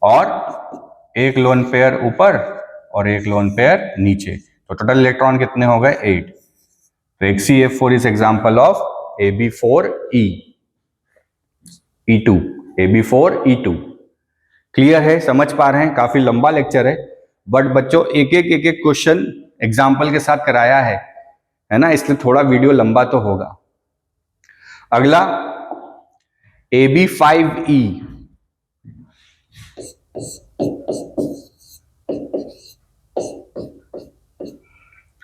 और एक लोन पेयर ऊपर और एक लोन पेयर नीचे, तो टोटल इलेक्ट्रॉन कितने हो गए, 8। तो एक CF4 is example of Ab4E E2, Ab4E2। Clear है, समझ पा रहे हैं? काफी लंबा लेक्चर है बट बच्चों एक एक क्वेश्चन एग्जाम्पल के साथ कराया है ना, इसलिए थोड़ा वीडियो लंबा तो होगा। अगला Ab5E।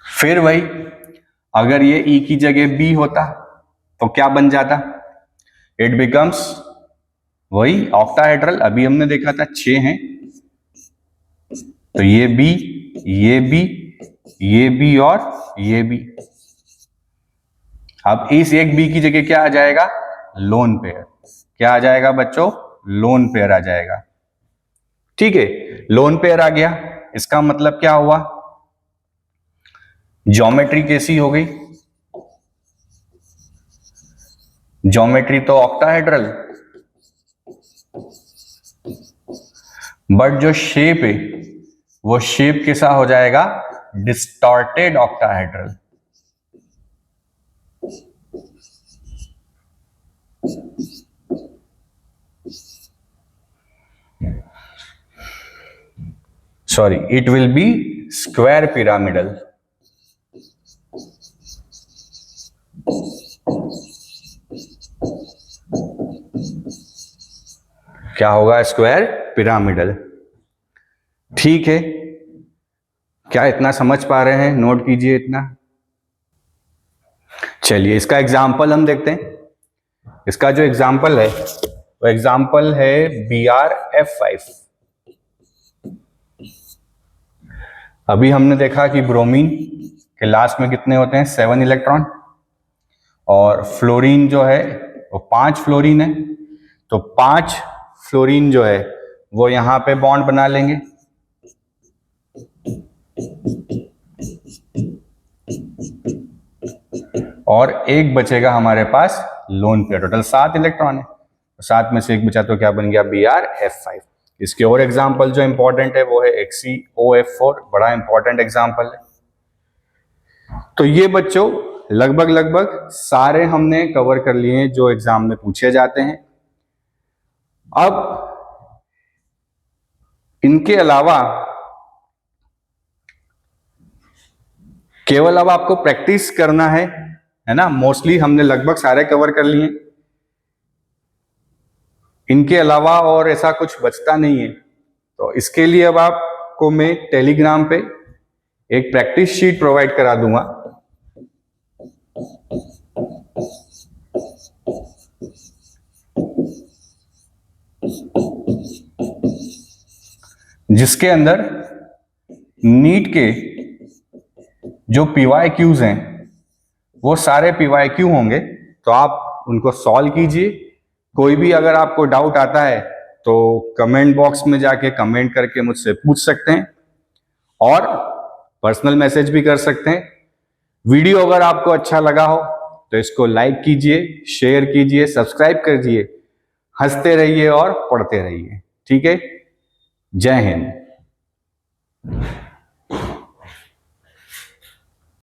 फिर वही, अगर ये E की जगह B होता तो क्या बन जाता, इट बिकम्स वही ऑक्टाहेड्रल। अभी हमने देखा था 6 हैं, तो ये B, ये B, ये B और ये B। अब इस एक B की जगह क्या आ जाएगा, लोन पेयर। क्या आ जाएगा बच्चों, लोन पेयर आ जाएगा। ठीक है, लोन पेयर आ गया, इसका मतलब क्या हुआ, ज्योमेट्री कैसी हो गई, ज्योमेट्री तो ऑक्टाहेड्रल, बट जो शेप है वो शेप कैसा हो जाएगा, distorted octahedral. Sorry, it will be square pyramidal. क्या होगा, स्क्वायर पिरामिडल। ठीक है, क्या इतना समझ पा रहे हैं, नोट कीजिए इतना। चलिए इसका एग्जाम्पल हम देखते हैं। इसका जो एग्जाम्पल है वो एग्जाम्पल है Br(F)5। अभी हमने देखा कि ब्रोमीन के लास्ट में कितने होते हैं, 7 इलेक्ट्रॉन, और फ्लोरीन जो है वो 5 फ्लोरीन है। तो 5 फ्लोरीन जो है वो यहां पे बॉन्ड बना लेंगे और एक बचेगा हमारे पास लोन पेयर। टोटल 7 इलेक्ट्रॉन है सात में से एक बचा तो क्या बन गया, BrF5। इसके और एग्जाम्पल जो इंपॉर्टेंट है वो है XeOF4, बड़ा इंपॉर्टेंट एग्जाम्पल है। तो ये बच्चों लगभग सारे हमने कवर कर लिए हैं जो एग्जाम में पूछे जाते हैं। अब इनके अलावा केवल अब आपको प्रैक्टिस करना है ना। मोस्टली हमने लगभग सारे कवर कर लिए। इनके अलावा और ऐसा कुछ बचता नहीं है। तो इसके लिए अब आपको मैं टेलीग्राम पे एक प्रैक्टिस शीट प्रोवाइड करा दूंगा, जिसके अंदर नीट के जो PYQs हैं वो सारे PYQ होंगे। तो आप उनको सॉल्व कीजिए। कोई भी अगर आपको डाउट आता है तो कमेंट बॉक्स में जाके कमेंट करके मुझसे पूछ सकते हैं और पर्सनल मैसेज भी कर सकते हैं। वीडियो अगर आपको अच्छा लगा हो तो इसको लाइक कीजिए, शेयर कीजिए, सब्सक्राइब कीजिए। हंसते रहिए और पढ़ते रहिए। ठीक है, जय हिंद।